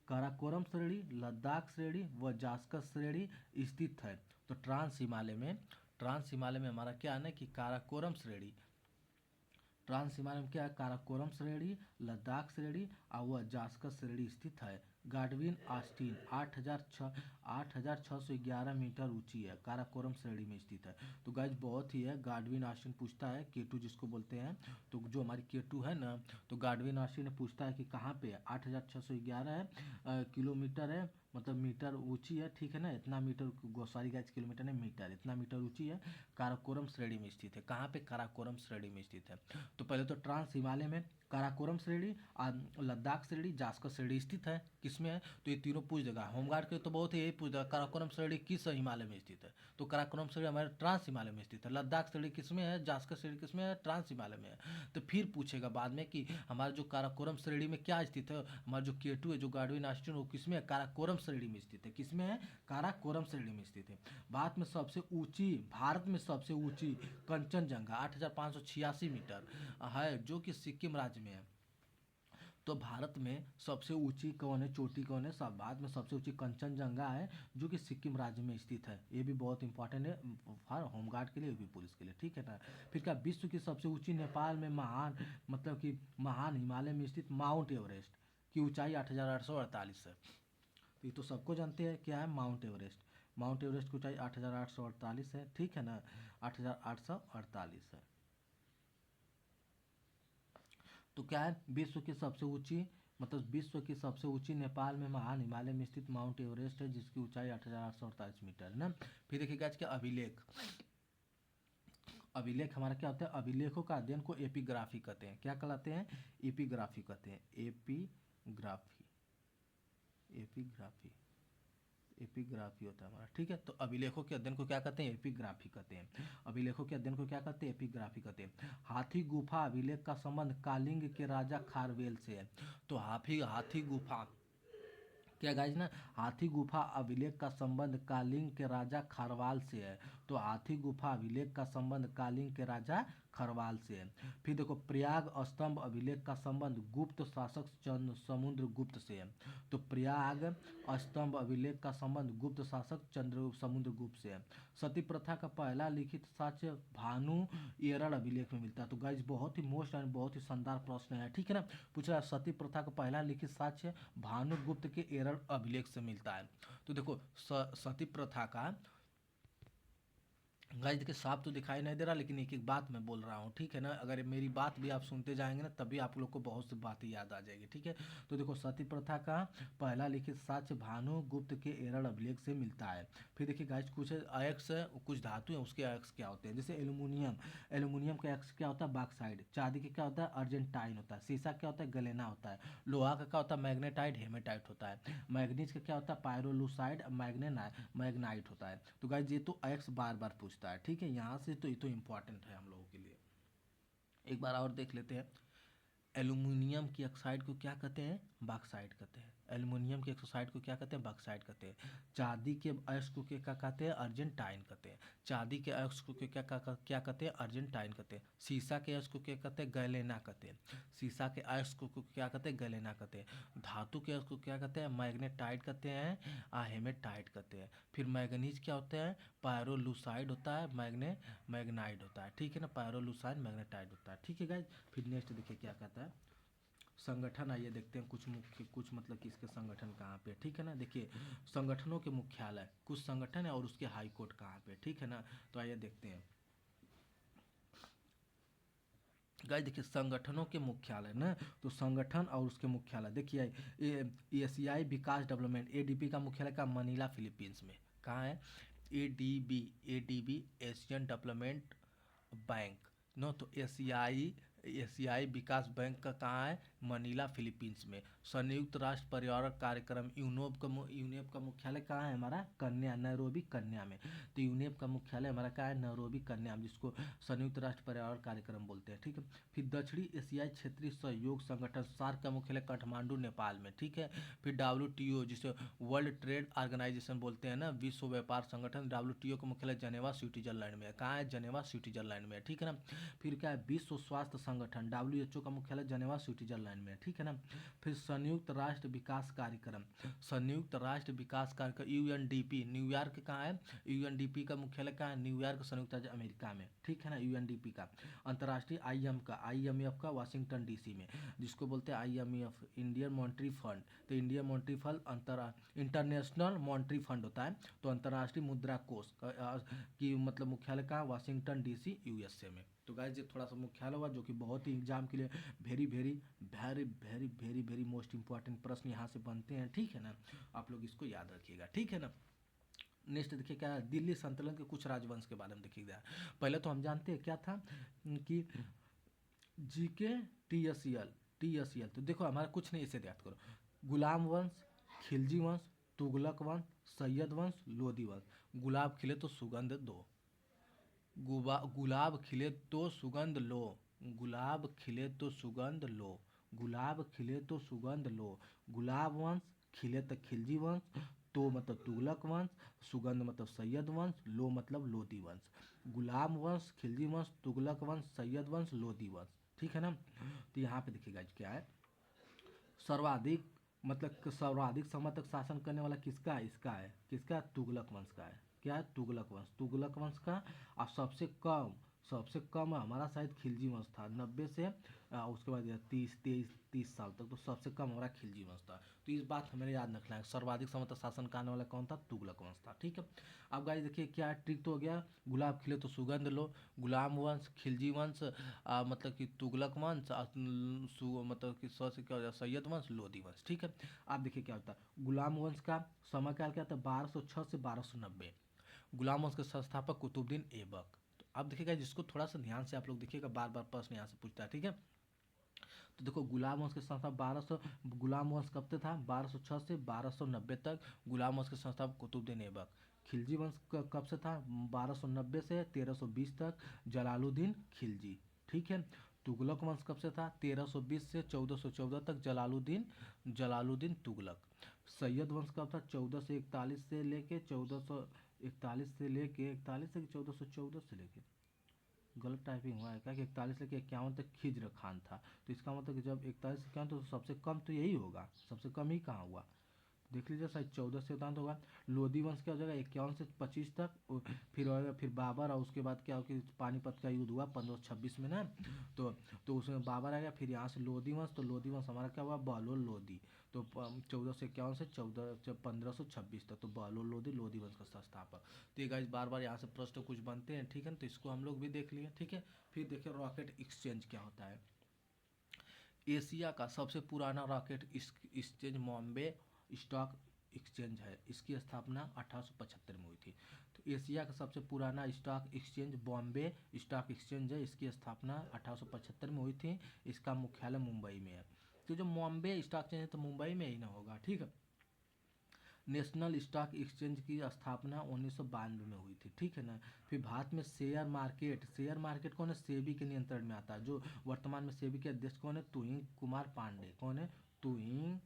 काराकोरम श्रेणी, लद्दाख श्रेणी व जास्कर श्रेणी स्थित है। तो ट्रांस हिमालय में हमारा क्या है ना कि काराकोरम श्रेणी, ट्रांस हिमालय में क्या है, काराकोरम श्रेणी, लद्दाख श्रेणी और वह जास्कर श्रेणी स्थित है। गाडविन आस्टीन 8,611 मीटर ऊंची है, काराकोरम श्रेणी में स्थित है। तो गाइज बहुत ही है, गाडविन आस्टीन पूछता है, केटू जिसको बोलते हैं, तो जो हमारी केटू है ना, तो गाडविन आस्टीन पूछता है कि कहाँ पे है, 8,611 है, किलोमीटर है, मतलब मीटर ऊंची है, ठीक है ना, इतना मीटर, सॉरी गाइज किलोमीटर नहीं मीटर, इतना मीटर ऊंची है, काराकोरम श्रेणी में स्थित है। कहाँ पे, काराकोरम श्रेणी में स्थित है। तो पहले तो ट्रांस हिमालय में काराकोरम श्रेणी, लद्दाख श्रेणी, जास्कर श्रेणी स्थित है, किसमें है, तो ये तीनों पूछ देगा। होमगार्ड के तो बहुत ही यही पूछ देगा, काराकोरम श्रेणी किस हिमालय में स्थित है, तो काराकोरम श्रेणी हमारे ट्रांस हिमालय में स्थित है। लद्दाख श्रेणी किसमें है, जास्कर श्रेणी किसमें है, ट्रांस हिमालय में है। तो फिर पूछेगा बाद में कि हमारा जो काराकोरम श्रेणी में क्या स्थित है, हमारा जो केटू है, जो गाडविन आस्टीन, वो किसमें है, काराकोरम श्रेणी में स्थित है, किसमें है, काराकोरम श्रेणी में स्थित है। भारत में सबसे ऊंची, भारत में सबसे ऊंची कंचनजंगा 8,586 मीटर है, जो कि सिक्किम राज्य में है। तो भारत में सबसे ऊंची कौन है, चोटी कौन है, सब भारत में सबसे ऊंची कंचनजंगा है, जो कि सिक्किम राज्य में स्थित है। ये भी बहुत इंपॉर्टेंट है फॉर होमगार्ड के लिए, भी पुलिस के लिए, ठीक है ना। फिर क्या, विश्व की सबसे ऊंची, नेपाल में महान, मतलब कि महान हिमालय में स्थित माउंट एवरेस्ट की ऊंचाई 8,848 है। तो ये तो सबको जानते हैं क्या है, माउंट एवरेस्ट। माउंट एवरेस्ट की ऊंचाई 8,848 है, ठीक है ना, 8,848 है। तो क्या है, विश्व की सबसे ऊंची, मतलब विश्व की सबसे ऊंची नेपाल में महान हिमालय में स्थित माउंट एवरेस्ट है, जिसकी ऊंचाई 8,848 मीटर है ना। फिर देखिएगा आज क्या, अभिलेख, अभिलेख हमारा क्या होता है, अभिलेखों का अध्ययन को एपिग्राफी कहते हैं। क्या कहलाते हैं, एपिग्राफी कहते हैं, एपिग्राफी, एपिग्राफी, एपिग्राफी होता है हमारा, ठीक है। तो अभिलेखों के अध्ययन को क्या कहते हैं, एपिग्राफी कहते हैं। अभिलेखों के अध्ययन को क्या कहते हैं, एपिग्राफी कहते हैं। हाथी गुफा अभिलेख का संबंध कालिंग के राजा खारवेल से है। तो हाथी गुफा, क्या गाइज ना, हाथी गुफा अभिलेख का संबंध कालिंग के राजा खरवाल से है। तो हाथी गुफा अभिलेख का संबंध कालिंग के राजा खरवाल से है। फिर देखो, प्रयाग स्तंभ अभिलेख का संबंध गुप्त शासक चंद्र समुद्र गुप्त से है। तो प्रयाग स्तंभ अभिलेख का संबंध गुप्त शासक चंद्र समुद्र गुप्त से है। सती प्रथा का पहला लिखित साक्ष्य भानु एरड़ अभिलेख में मिलता है। तो गाइज बहुत ही मोस्ट एंड बहुत ही शानदार प्रश्न है, ठीक है ना। पूछ रहा है सती प्रथा का पहला लिखित साक्ष्य भानुगुप्त के एरड़ अभिलेख से मिलता है। तो देखो सती प्रथा का, गाइस देखिए साफ तो दिखाई नहीं दे रहा, लेकिन एक एक बात मैं बोल रहा हूँ, ठीक है ना। अगर मेरी बात भी आप सुनते जाएंगे ना, तभी आप लोग को बहुत सी बातें याद आ जाएगी, ठीक है। तो देखो सती प्रथा का पहला लिखित साक्ष्य भानुगुप्त के एरड़ अभिलेख से मिलता है। फिर देखिए गाइस, कुछ अयस्क, कुछ धातु हैं, उसके अयस्क क्या होते हैं, जैसे एल्यूमिनियम, एल्यूमिनियम का अयस्क क्या होता है, बॉक्साइड। चांदी का क्या होता है, अर्जेंटाइन होता है। सीसा क्या होता है, गलेना होता है। लोहा का क्या होता है, मैग्नेटाइट, हेमेटाइट होता है। मैग्नीज का क्या होता है, पायरोलुसाइड, मैग्नाइट होता है। तो गाइस ये तो अयस्क बार बार पूछता है, ठीक है, यहाँ से तो ये तो इम्पोर्टेंट है हम लोगों के लिए। एक बार और देख लेते हैं। एल्यूमिनियम की ऑक्साइड को क्या कहते हैं, बॉक्साइट कहते हैं। एल्यूमिनियम की ऑक्साइड को क्या कहते हैं, बॉक्साइट कहते हैं। चांदी के अयस्क को क्या कहते हैं, अर्जेंटाइन कहते हैं। चांदी के अयस्क को क्या कहते हैं, अर्जेंटाइन कहते हैं। सीसा के अयस्क को क्या कहते हैं, गैलेना कहते हैं। सीसा के अयस्क को क्या कहते हैं, गैलेना कहते हैं। धातु के अयस्क को क्या कहते हैं, मैग्नेटाइट कहते हैं, हेमेटाइट कहते हैं। फिर मैग्नीज क्या होता है, पायरोलुसाइड होता है, मैग्नाइड होता है, ठीक है ना, पायरोलुसाइड मैग्नेटाइड होता है, ठीक है गाइज। फिर नेक्स्ट देखिए क्या कहता है, संगठन, आइए देखते हैं कुछ मुख्य, कुछ मतलब कि इसके संगठन कहाँ पे, ठीक है ना। देखिए संगठनों के मुख्यालय, कुछ संगठन है और उसके हाई कोर्ट कहाँ पे, ठीक है ना। तो आइए देखते हैं गाइस, देखिए संगठनों के मुख्यालय ना, तो संगठन और उसके मुख्यालय देखिए, एशियाई विकास डेवलपमेंट, एडीबी का मुख्यालय का मनीला फिलीपींस में। कहाँ है, ADB, Asian development bank, no, तो एशियाई एशियाई विकास बैंक का कहाँ है, मनीला फिलीपींस में। संयुक्त राष्ट्र पर्यावरण कार्यक्रम यूनेप का मुख्यालय कहाँ है हमारा, कन्या, नैरोबी कन्या में। तो यूनेप का मुख्यालय हमारा कहाँ है, नैरोबी कन्या में, जिसको संयुक्त राष्ट्र पर्यावरण कार्यक्रम बोलते हैं, ठीक है। फिर दक्षिणी एशियाई क्षेत्रीय सहयोग संगठन सार्क का मुख्यालय काठमांडू नेपाल में, ठीक है। फिर WTO जिसे वर्ल्ड ट्रेड ऑर्गेनाइजेशन बोलते हैं ना, विश्व व्यापार संगठन, WTO का मुख्यालय जनेवा स्विट्जरलैंड में है। कहाँ है, जनेवा स्विट्जरलैंड में है, ठीक है ना। फिर क्या है, विश्व स्वास्थ्य संगठन WHO का मुख्यालय जनेवा स्विट्जरलैंड में है, ठीक है ना। फिर संयुक्त राष्ट्र विकास कार्यक्रम, संयुक्त राष्ट्र विकास कार्यक्रम UNDP न्यूयॉर्क कहाँ है, UNDP का मुख्यालय कहाँ है, न्यूयॉर्क संयुक्त राज्य अमेरिका में, ठीक है ना। UNDP का अंतर्राष्ट्रीय IMF का वाशिंगटन DC में, जिसको बोलते हैं IMF इंडियन मॉनेटरी फंड। तो Indian monetary fund international monetary fund होता है। तो अंतर्राष्ट्रीय मुद्रा कोष की मतलब मुख्यालय कहाँ, वाशिंगटन DC USA में। तो गाइस ये थोड़ा सा मुख्यालय हुआ, जो कि बहुत ही एग्जाम के लिए very very very very very very most important प्रश्न यहाँ से बनते हैं, ठीक है ना। आप लोग इसको याद रखिएगा, ठीक है ना। नेक्स्ट देखिए क्या है, दिल्ली सल्तनत के कुछ राजवंश के बारे में देखिएगा। पहले तो हम जानते हैं क्या था कि GK TSEL। तो देखो हमारा कुछ नहीं, इसे याद करो। गुलाम वंश, खिलजी वंश, तुगलक वंश, सैयद वंश, लोधी वंश। गुलाब खिले तो सुगंध दो, गुलाब खिले तो सुगंध लो, गुलाब खिले तो सुगंध लो, गुलाब खिले तो सुगंध लो। गुलाब वंश, खिले तो खिलजी वंश, तो मतलब तुगलक वंश, सुगंध मतलब सैयद वंश, लो मतलब लोधी वंश। गुलाब वंश, खिलजी वंश, तुगलक वंश, सैयद वंश, लोधी वंश, ठीक है ना। तो यहाँ पे देखिएगा क्या है, सर्वाधिक मतलब सर्वाधिक समय तक शासन करने वाला किसका है, इसका है, किसका, तुगलक वंश का है। क्या है, तुगलक वंश, तुगलक वंश का। और सबसे कम हमारा शायद खिलजी वंश था, 90 से उसके बाद 30 साल तक। तो सबसे कम हमारा खिलजी वंश था। तो इस बात हमें याद रखना है, सर्वाधिक समय तक शासन करने वाला कौन था, तुगलक वंश था, ठीक है। अब गाइस देखिए क्या ट्रिक तो हो गया, गुलाब खिले तो सुगंध लो, गुलाम वंश, खिलजी वंश, मतलब कि तुगलक वंश, मतलब कि से क्या हो जाए, सैयद वंश, लोधी वंश, ठीक है। आप देखिए क्या होता है, गुलाम वंश का समय काल क्या था, 1206 से 1290। गुलाम वंश के संस्थापक कुतुबुद्दीन ऐबक। तो अब देखिएगा, जिसको थोड़ा सा ध्यान से आप लोग देखिएगा, बार बार प्रश्न यहाँ से पूछता है, ठीक है। तो देखो गुलाम वंश के संस्थापक 1200, गुलाम वंश कब से था, 1206 से 1290 तक गुलाम वंश के संस्थापक कुतुबुद्दीन ऐबक। खिलजी वंश कब से था, 1290 से 1320 तक जलालुद्दीन खिलजी, ठीक है। तुगलक वंश कब से था, 1320 से 1414 तक जलालुद्दीन तुगलक। सैयद वंश कब था, 1441 से लेके 1441 से लेके 41 से 1414 से लेके, गलत टाइपिंग हुआ है क्या, कि 41 लेके 51 तक खिज्र खान था। तो इसका मतलब कि जब 41 से 51 तो सबसे कम तो यही होगा, सबसे कम ही कहाँ हुआ, देख लीजिए शायद 14 से उतान होगा। लोधी वंश क्या हो जाएगा, 51 से 25 तक। फिर होगा फिर बाबर, और उसके बाद क्या हो कि पानीपत का युद्ध हुआ 1526 में ना। तो उसमें बाबर आ गया, फिर यहाँ से लोधी वंश। तो लोधी वंश हमारा क्या हुआ, बहलोल लोधी। तो 1451 से 1526 तक, तो बहलोल लोधी, लोधी वंश का संस्थापक। तो ये गाइस बार बार यहाँ से प्रश्न कुछ बनते हैं, ठीक है ना। तो इसको हम लोग भी देख लिए, ठीक है। फिर देखिए रॉकेट एक्सचेंज क्या होता है। एशिया का सबसे पुराना rocket exchange Bombay stock exchange है। इसकी स्थापना 1875 में हुई थी। तो एशिया का सबसे पुराना stock exchange Bombay stock exchange है। इसकी स्थापना 1875 में हुई थी। इसका मुख्यालय मुंबई में है। तो जो बॉम्बे स्टॉक एक्सचेंज है तो मुंबई में ही ना होगा, ठीक है। नेशनल स्टॉक एक्सचेंज की स्थापना 1992 में हुई थी, ठीक है ना। फिर भारत में शेयर मार्केट कौन है, सेबी के नियंत्रण में आता है। जो वर्तमान में सेबी के अध्यक्ष कौन है, तुहिन कुमार पांडे। कौन है, तुहिन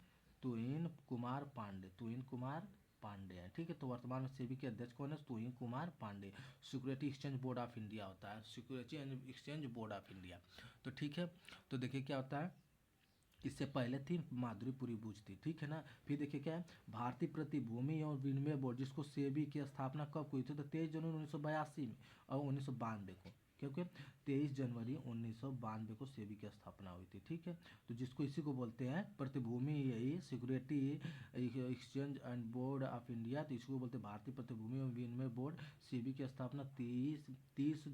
कुमार पांडे है, ठीक है। तो वर्तमान में सेबी के अध्यक्ष कौन है, Tuhin Kumar Pandey. Security exchange board of India होता है, security exchange board of India. तो ठीक है, तो देखिए क्या होता है, इससे पहले थी माधुरीपुरी बुज थी, ठीक है ना। फिर देखिए क्या है, भारतीय प्रतिभूति और विनिमय बोर्ड, जिसको सेबी की स्थापना कब हुई थी, तो 23 जनवरी 1982 में और 1992 को, क्योंकि 23 जनवरी 1992 को सेबी की स्थापना हुई थी, ठीक है। तो जिसको इसी को बोलते हैं प्रतिभूति, यही security exchange and board of India. तो इसको बोलते हैं भारतीय प्रतिभूति और विनिमय बोर्ड। सेबी की स्थापना 30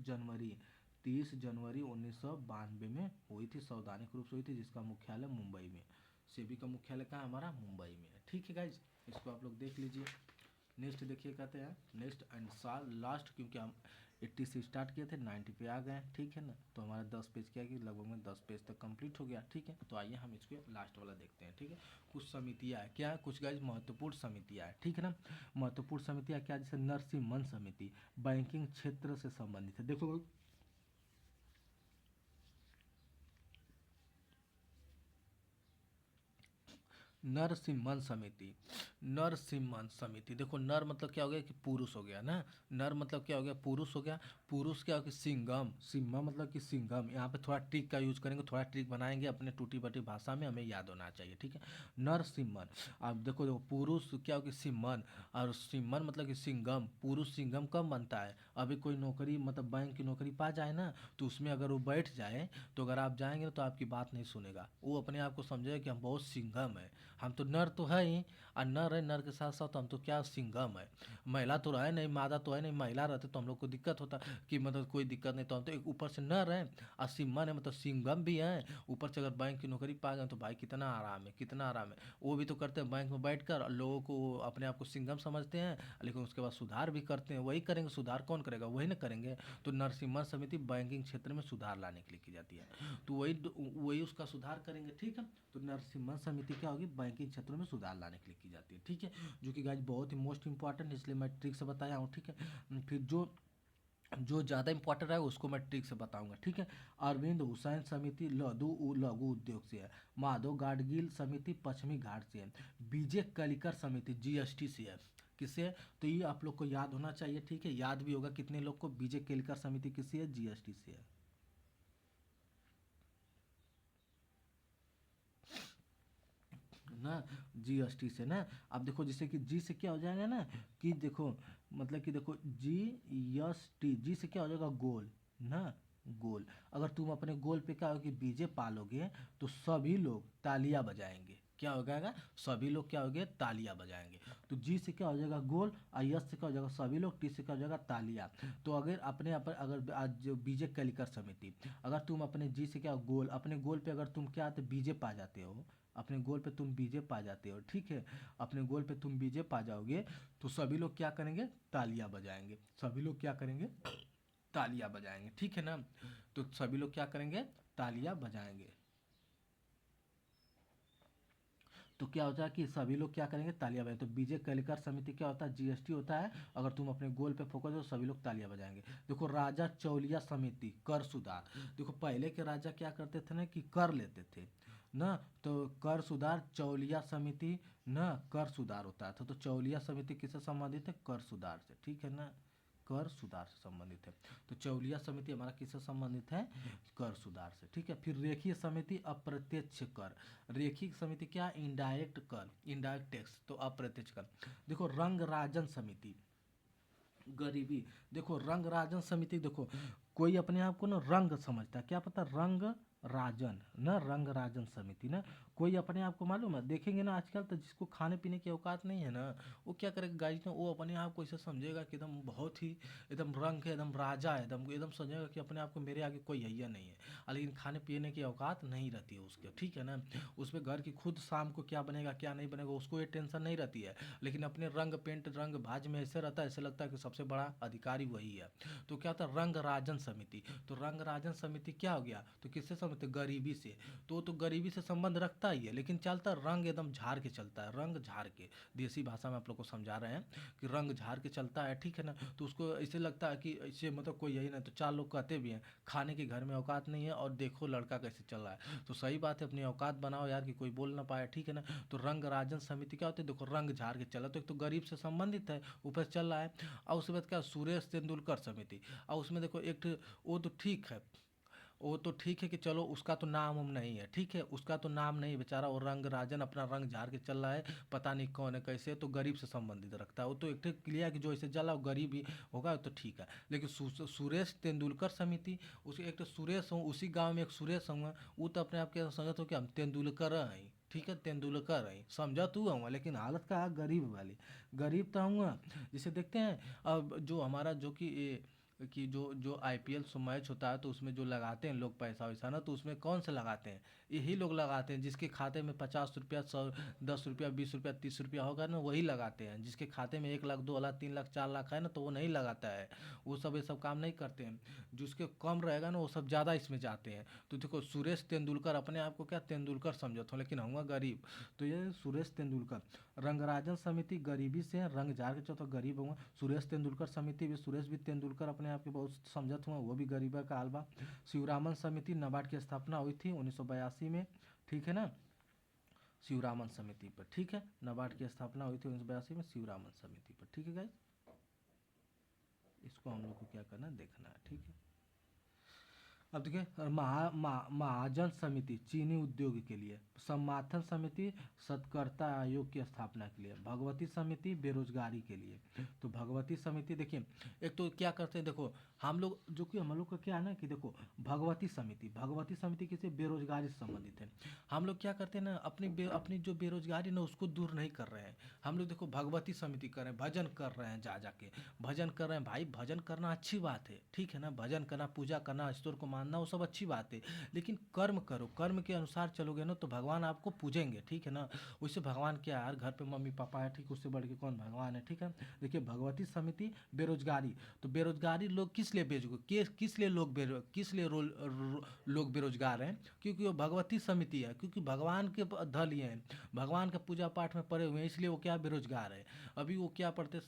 जनवरी 1992 में हुई थी, संवैधानिक रूप से हुई थी, जिसका मुख्यालय मुंबई में। सेबी का मुख्यालय कहाँ हमारा, मुंबई में है, ठीक है गाइज। इसको आप लोग देख लीजिए। नेक्स्ट देखिए कहते हैं नेक्स्ट एंड साल लास्ट, क्योंकि हम 80 से स्टार्ट किए थे 90 पे आ गए, ठीक है ना। तो हमारा 10 पेज क्या है कि लगभग में 10 पेज तक कंप्लीट हो गया, ठीक है। तो आइए हम इसको लास्ट वाला देखते हैं, ठीक है। कुछ समितियाँ है क्या है, कुछ गाइस महत्वपूर्ण समितियाँ है, ठीक है ना। महत्वपूर्ण समितियाँ क्या, जैसे नरसिम्हन समिति बैंकिंग क्षेत्र से संबंधित है। देखो नरसिम्हन समिति, नरसिम्हन समिति, देखो नर मतलब क्या हो गया कि पुरुष हो गया ना, नर मतलब क्या हो गया पुरुष हो गया, पुरुष क्या हो गया सिंघम, सिम्हा मतलब कि सिंघम। यहाँ पे थोड़ा ट्रिक का यूज करेंगे, थोड़ा ट्रिक बनाएंगे अपने टूटी बटी भाषा में, हमें याद होना चाहिए, ठीक है। नरसिम्हन, अब देखो देखो पुरुष क्या हो गया सिम्हन, और सिम्हन मतलब कि सिंघम, पुरुष सिंघम कब बनता है, अभी कोई नौकरी मतलब बैंक की नौकरी पा जाए ना, तो उसमें अगर वो बैठ जाए, तो अगर आप जाएंगे तो आपकी बात नहीं सुनेगा, वो अपने आप को समझेगा कि हम बहुत सिंघम है, हम तो नर तो है ही, और नर है, नर के साथ साथ हम तो क्या सिंघम है, महिला तो है नहीं, मादा तो है नहीं, महिला रहते तो हम लोग को दिक्कत होता कि मतलब कोई दिक्कत नहीं, तो हम तो एक ऊपर से नर है और सिम्हन है मतलब सिंघम भी है, ऊपर से अगर बैंक की नौकरी पा गए तो भाई कितना आराम है, कितना आराम है। वो भी तो करते हैं बैंक में बैठ कर, लोगों को अपने आप को सिंघम समझते हैं, लेकिन उसके बाद सुधार भी करते हैं, वही करेंगे, सुधार कौन करेगा, वही ना करेंगे। तो नरसिम्हा समिति बैंकिंग क्षेत्र में सुधार लाने के लिए की जाती है, तो वही वही उसका सुधार करेंगे, ठीक है। तो नरसिम्हा समिति क्या होगी, बैंकिंग क्षेत्र में सुधार लाने के लिए की जाती है, ठीक है। जो कि गाइज बहुत ही मोस्ट इंपॉर्टेंट, इसलिए मैं ट्रिक से बताया हूँ, ठीक है। फिर जो जो ज़्यादा इंपॉर्टेंट है उसको मैं ट्रिक से बताऊंगा, ठीक है। अरविंद हुसैन समिति लघु उद्योग से है, माधव गाडगिल समिति पश्चिमी घाट से है, बीजे कलिकर समिति जीएसटी से है, किससे है, तो ये आप लोग को याद होना चाहिए, ठीक है, याद भी होगा कितने लोग को, बीजे केलकर समिति किससे है, जीएसटी से है ना, जीएसटी से ना। अब देखो जैसे कि जी से क्या हो जाएगा ना, कि देखो मतलब कि देखो जी एस टी, जी से क्या हो जाएगा गोल ना, गोल। अगर तुम अपने गोल पे क्या हो कि बीजे पालोगे, तो सभी लोग तालियां बजाएंगे, क्या हो जाएगा, सभी लोग क्या हो गए तालियां बजाएंगे। तो जी से क्या हो जाएगा गोल, और यस से क्या हो जाएगा सभी लोग, टी से क्या हो जाएगा तालियां। तो अगर अपने अगर आज जो बीजे कलिकर समिति, अगर तुम अपने जी से क्या गोल, अपने गोल पे अगर तुम क्या आते बीजे पा जाते हो, अपने गोल पे तुम बीजे पा जाते हो, ठीक है, अपने गोल पे तुम बीजे पा जाओगे, तो सभी लोग क्या करेंगे तालियां बजाएंगे, सभी लोग क्या करेंगे तालियां बजाएंगे, ठीक है ना। तो सभी लोग क्या करेंगे तालियां बजाएंगे, तो क्या होता है कि सभी लोग क्या करेंगे तालियां बजाएंगे। तो बीजे कलिकर समिति क्या होता है, जीएसटी होता है, अगर तुम अपने गोल पे फोकस हो तो सभी लोग तालियां बजाएंगे। देखो राजा चौलिया समिति कर सुधार, देखो पहले के राजा क्या करते थे ना कि कर लेते थे ना, तो कर सुधार चौलिया समिति ना, कर सुधार होता था, तो चौलिया समिति किससे संबंधित है, कर सुधार से, ठीक है ना, कर सुधार से संबंधित है। तो चौलिया समिति हमारा किससे संबंधित है, कर सुधार से, ठीक है। फिर रेखीय समिति अप्रत्यक्ष कर, रेखिक समिति क्या, इनडायरेक्ट कर, इनडायरेक्ट टैक्स, तो अप्रत्यक्ष कर। देखो रंग राजन समिति गरीबी, देखो रंग राजन समिति, देखो कोई अपने आप को ना रंग समझता है, क्या पता रंग राजन ना, रंग राजन समिति ना, कोई अपने आप को मालूम है, देखेंगे ना आजकल तो जिसको खाने पीने की औकात नहीं है ना, वो क्या करेगा गाइस ना, वो अपने आप को ऐसे समझेगा कि एकदम बहुत ही एकदम रंग है, एकदम राजा है, एकदम एकदम समझेगा कि अपने आप को मेरे आगे कोई है या नहीं है, लेकिन खाने पीने की औकात नहीं रहती है उसके, ठीक है ना। उसमें घर की खुद शाम को क्या बनेगा क्या नहीं बनेगा उसको ये टेंशन नहीं रहती है, लेकिन अपने रंग पेंट रंग भाज में ऐसे रहता है, ऐसे लगता है कि सबसे बड़ा अधिकारी वही है। तो क्या होता है रंग राजन समिति, तो रंग राजन समिति क्या हो गया, तो किससे संबंधित, गरीबी से, तो गरीबी से संबंध रखता ही है, लेकिन चलता रंग एकदम झाड़ के चलता है, रंग झाड़ के, देसी भाषा में आप लोग को समझा रहे हैं कि रंग झाड़ के चलता है, ठीक है ना। तो उसको ऐसे लगता है कि ऐसे मतलब कोई यही नहीं, तो चार लोग कहते भी हैं खाने के घर में औकात नहीं है, और देखो लड़का कैसे चल रहा है, तो सही बात है अपनी औकात बनाओ यार कि कोई बोल ना पाए, ठीक है ना। तो रंग राजन समिति क्या होती है, देखो रंग झाड़ के चला, तो एक तो गरीब से संबंधित है ऊपर चल रहा है, और उसके बाद क्या सुरेश तेंदुलकर समिति, और उसमें देखो एक वो तो ठीक है, वो तो ठीक है कि चलो उसका तो नाम हम नहीं है, ठीक है, उसका तो नाम नहीं है बेचारा, वो रंग राजन अपना रंग झाड़ के चल रहा है, पता नहीं कौन है कैसे, तो गरीब से संबंधित रखता है, वो तो एक ठीक क्लियर कि जो ऐसे जला वो गरीब ही होगा, तो ठीक है। लेकिन सुरेश तेंदुलकर समिति, उसी एक तो सुरेश हूँ, उसी गाँव में एक सुरेश हूँ, वो तो अपने आप के समझते हो कि हम तेंदुलकर हैं, ठीक है तेंदुलकर है समझा तू हूँ, लेकिन हालत का गरीब वाली, गरीब तो हूँ। जिसे देखते हैं अब जो हमारा जो कि कि जो जो आईपीएल मैच होता है तो उसमें जो लगाते हैं लोग पैसा वैसा ना, तो उसमें कौन से लगाते हैं, यही लोग लगाते हैं जिसके खाते में 50 रुपया, 100, 10 रुपया, 20 रुपया, 30 रुपया होगा ना, वही लगाते हैं। जिसके खाते में 1 लाख, 2 लाख, 3 लाख, 4 लाख है ना, तो वो नहीं लगाता है। वो सब ये सब काम नहीं करते हैं। जिसके कम रहेगा ना वो सब ज़्यादा इसमें जाते हैं। तो देखो सुरेश तेंदुलकर, अपने आप को क्या तेंदुलकर समझता हूँ, लेकिन हूँ गरीब। तो ये सुरेश तेंदुलकर, रंगराजन समिति गरीबी से रंग जार के चौथा गरीब हुआ। सुरेश तेंदुलकर समिति भी, सुरेश भी तेंदुलकर अपने आप के बहुत समझत हुआ, वो भी गरीबा का हाल बा। शिवरामन समिति, नाबार्ड की स्थापना हुई थी 1982 में, ठीक है ना, शिवरामन समिति पर, ठीक है, नाबार्ड की स्थापना हुई थी 1982 में शिवरामन समिति पर, ठीक है गाइस। इसको हम लोग को क्या करना है, देखना है, ठीक है। अब देखिए महाजन समिति चीनी उद्योग के लिए, सम्माथन समिति सत्कर्ता आयोग की स्थापना के लिए, भगवती समिति बेरोजगारी के लिए। तो भगवती समिति देखिए, एक तो क्या करते हैं, देखो हम लोग जो कि हम लोग का क्या है ना कि देखो भगवती समिति किसी बेरोजगारी से संबंधित है। हम लोग क्या करते हैं ना, अपनी जो बेरोजगारी ना उसको दूर नहीं कर रहे हैं। हम लोग देखो भगवती समिति कर रहे हैं, भजन कर रहे हैं, जा जाके भजन कर रहे हैं। भाई भजन करना अच्छी बात है, ठीक है ना, भजन करना, पूजा करना, ईश्वर को मानना, वो सब अच्छी बात है। लेकिन कर्म करो, कर्म के अनुसार चलोगे ना तो भगवान आपको पूजेंगे, ठीक है ना। उससे भगवान क्या यार, घर पे मम्मी पापा है, ठीक, उससे बढ़ के कौन भगवान है, ठीक है। देखिए भगवती समिति बेरोजगारी, तो बेरोजगारी लोग किस लिए किस लिए लोग बेरोजगार हैं, क्योंकि वो भगवती समिति है, क्योंकि भगवान के धल ये हैं, भगवान का पूजा पाठ में पड़े हुए हैं, इसलिए वो क्या बेरोजगार है। अभी वो क्या पढ़ते,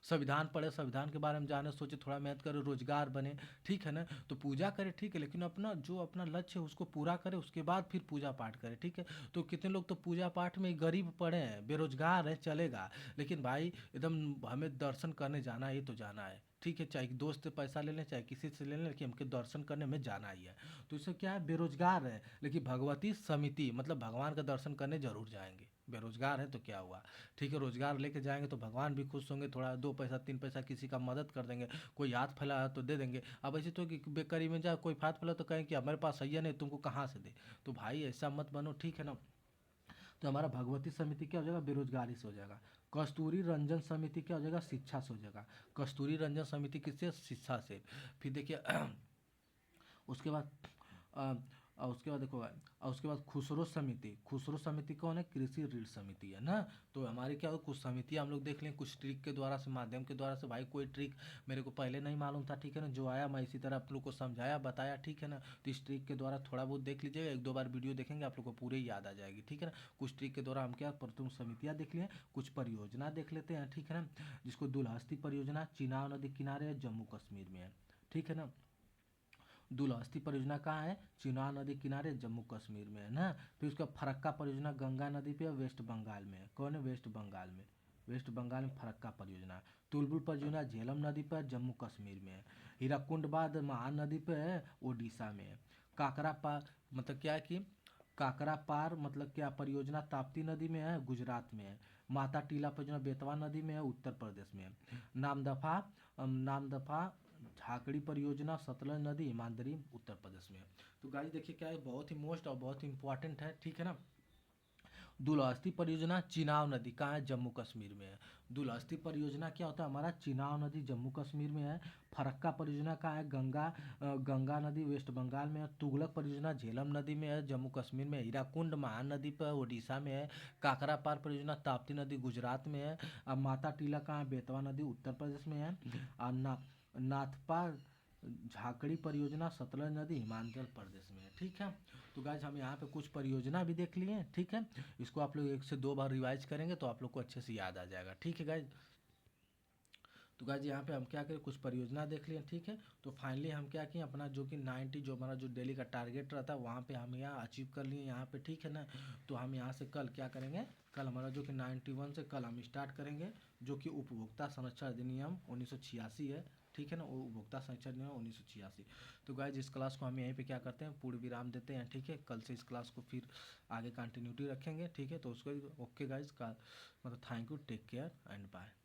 संविधान पढ़े, संविधान के बारे में जाने, सोचे थोड़ा मेहनत करे, रोजगार बने, ठीक है ना। तो पूजा करे, ठीक है, लेकिन अपना जो अपना लक्ष्य है उसको पूरा करे, उसके बाद फिर पूजा पाठ करे, ठीक है। तो कितने लोग तो पूजा पाठ में गरीब पड़े हैं, बेरोजगार है, चलेगा, लेकिन भाई एकदम हमें दर्शन करने जाना है, ये तो जाना है, ठीक है, चाहे दोस्त से पैसा ले लें, चाहे किसी से ले लें, लेकिन हमके दर्शन करने में जाना ही है। तो इससे क्या है, बेरोजगार है, लेकिन भगवती समिति मतलब भगवान का दर्शन करने जरूर जाएंगे। बेरोजगार है तो क्या हुआ, ठीक है, रोजगार लेके जाएंगे तो भगवान भी खुश होंगे, थोड़ा 2 पैसा 3 पैसा किसी का मदद कर देंगे, कोई हाथ फैला तो दे देंगे। अब ऐसे तो कि बेकारी में जा कोई हाथ फैला तो कहें कि हमारे पास सही है नहीं, तुमको कहाँ से दे। तो भाई ऐसा मत बनो, ठीक है ना। तो हमारा भगवती समिति क्या हो जाएगा, बेरोजगारी से हो जाएगा। कस्तूरी रंजन समिति क्या हो जाएगा, शिक्षा से हो जाएगा। कस्तूरी रंजन समिति किससे, शिक्षा से। फिर देखिए उसके बाद अ, उसके बाद देखो उसके बाद खुसरो समिति कौन है, कृषि ऋण समिति है ना। तो हमारे क्या हो, कुछ समितियाँ हम लोग देख लें, कुछ ट्रिक के द्वारा से, माध्यम के द्वारा से। भाई कोई ट्रिक मेरे को पहले नहीं मालूम था, ठीक है ना, जो आया मैं इसी तरह आप लोग को समझाया बताया, ठीक है ना। तो इस ट्रिक के द्वारा थोड़ा बहुत देख लीजिएगा, 1-2 बार वीडियो देखेंगे आप लोग को पूरे ही याद आ जाएगी, ठीक है ना। कुछ ट्रिक के द्वारा हम क्या प्रथम समितियाँ देख लिए, कुछ परियोजना देख लेते हैं, ठीक है ना। जिसको दुलहस्ती परियोजना चिनाब नदी किनारे है, जम्मू कश्मीर में है, ठीक है ना। दुलहस्ती परियोजना कहाँ है, चिनाब नदी किनारे, जम्मू कश्मीर में है ना। फिर उसका फरक्का परियोजना गंगा नदी पे, वेस्ट बंगाल में है। कौन है, वेस्ट बंगाल में, वेस्ट बंगाल में फरक्का परियोजना है। तुलबुल परियोजना झेलम नदी पर, जम्मू कश्मीर में है। हीराकुंड बाद महानदी पे है, ओडिशा में है। काकरा पार मतलब क्या है कि काकरा पार मतलब क्या परियोजना ताप्ती नदी में है, गुजरात में है। माता टीला परियोजना बेतवा नदी में है, उत्तर प्रदेश में है। नामदफा झाकड़ी परियोजना सतलज नदी, ईमानदरी, उत्तर प्रदेश में है। तो गाइस देखिए क्या है, बहुत ही मोस्ट और बहुत ही इंपॉर्टेंट है, ठीक है ना। दुलहस्ती परियोजना चिनाब नदी कहाँ है, जम्मू कश्मीर में है। दुलहस्ती परियोजना क्या होता है हमारा, चिनाब नदी जम्मू कश्मीर में है। फरक्का परियोजना कहाँ है, गंगा नदी वेस्ट बंगाल में है। तुगलक परियोजना झेलम नदी में है, जम्मू कश्मीर में है। हीराकुंड महानदी पर ओडिशा में है। काकरा पार परियोजना ताप्ती नदी गुजरात में है। अब माता टीला कहाँ है, बेतवा नदी उत्तर प्रदेश में है। और नाथपा झाकड़ी परियोजना सतलज नदी हिमाचल प्रदेश में है, ठीक है। तो गाइज हम यहाँ पे कुछ परियोजना भी देख लिए, ठीक है। इसको आप लोग 1 से 2 बार रिवाइज करेंगे तो आप लोग को अच्छे से याद आ जाएगा, ठीक है गाइज। तो गाइज यहाँ पे हम क्या करें, कुछ परियोजना देख लिए, ठीक है। तो फाइनली हम क्या किए, अपना जो कि 90 जो हमारा जो डेली का टारगेट रहता है वहाँ पे हम यहाँ अचीव कर लिए यहाँ पे, ठीक है ना। तो हम यहाँ से कल क्या करेंगे, कल हमारा जो कि 91 से कल हम स्टार्ट करेंगे, जो कि उपभोक्ता संरक्षण अधिनियम 1986 है, ठीक है ना। वो उपभोक्ता संरक्षण अधिनियम 1986। तो गाइज इस क्लास को हम यहीं पे क्या करते हैं, पूर्ण विराम देते हैं, ठीक है। कल से इस क्लास को फिर आगे कंटिन्यूटी रखेंगे, ठीक है। तो उसको ओके गाइज का मतलब thank you, take care and bye.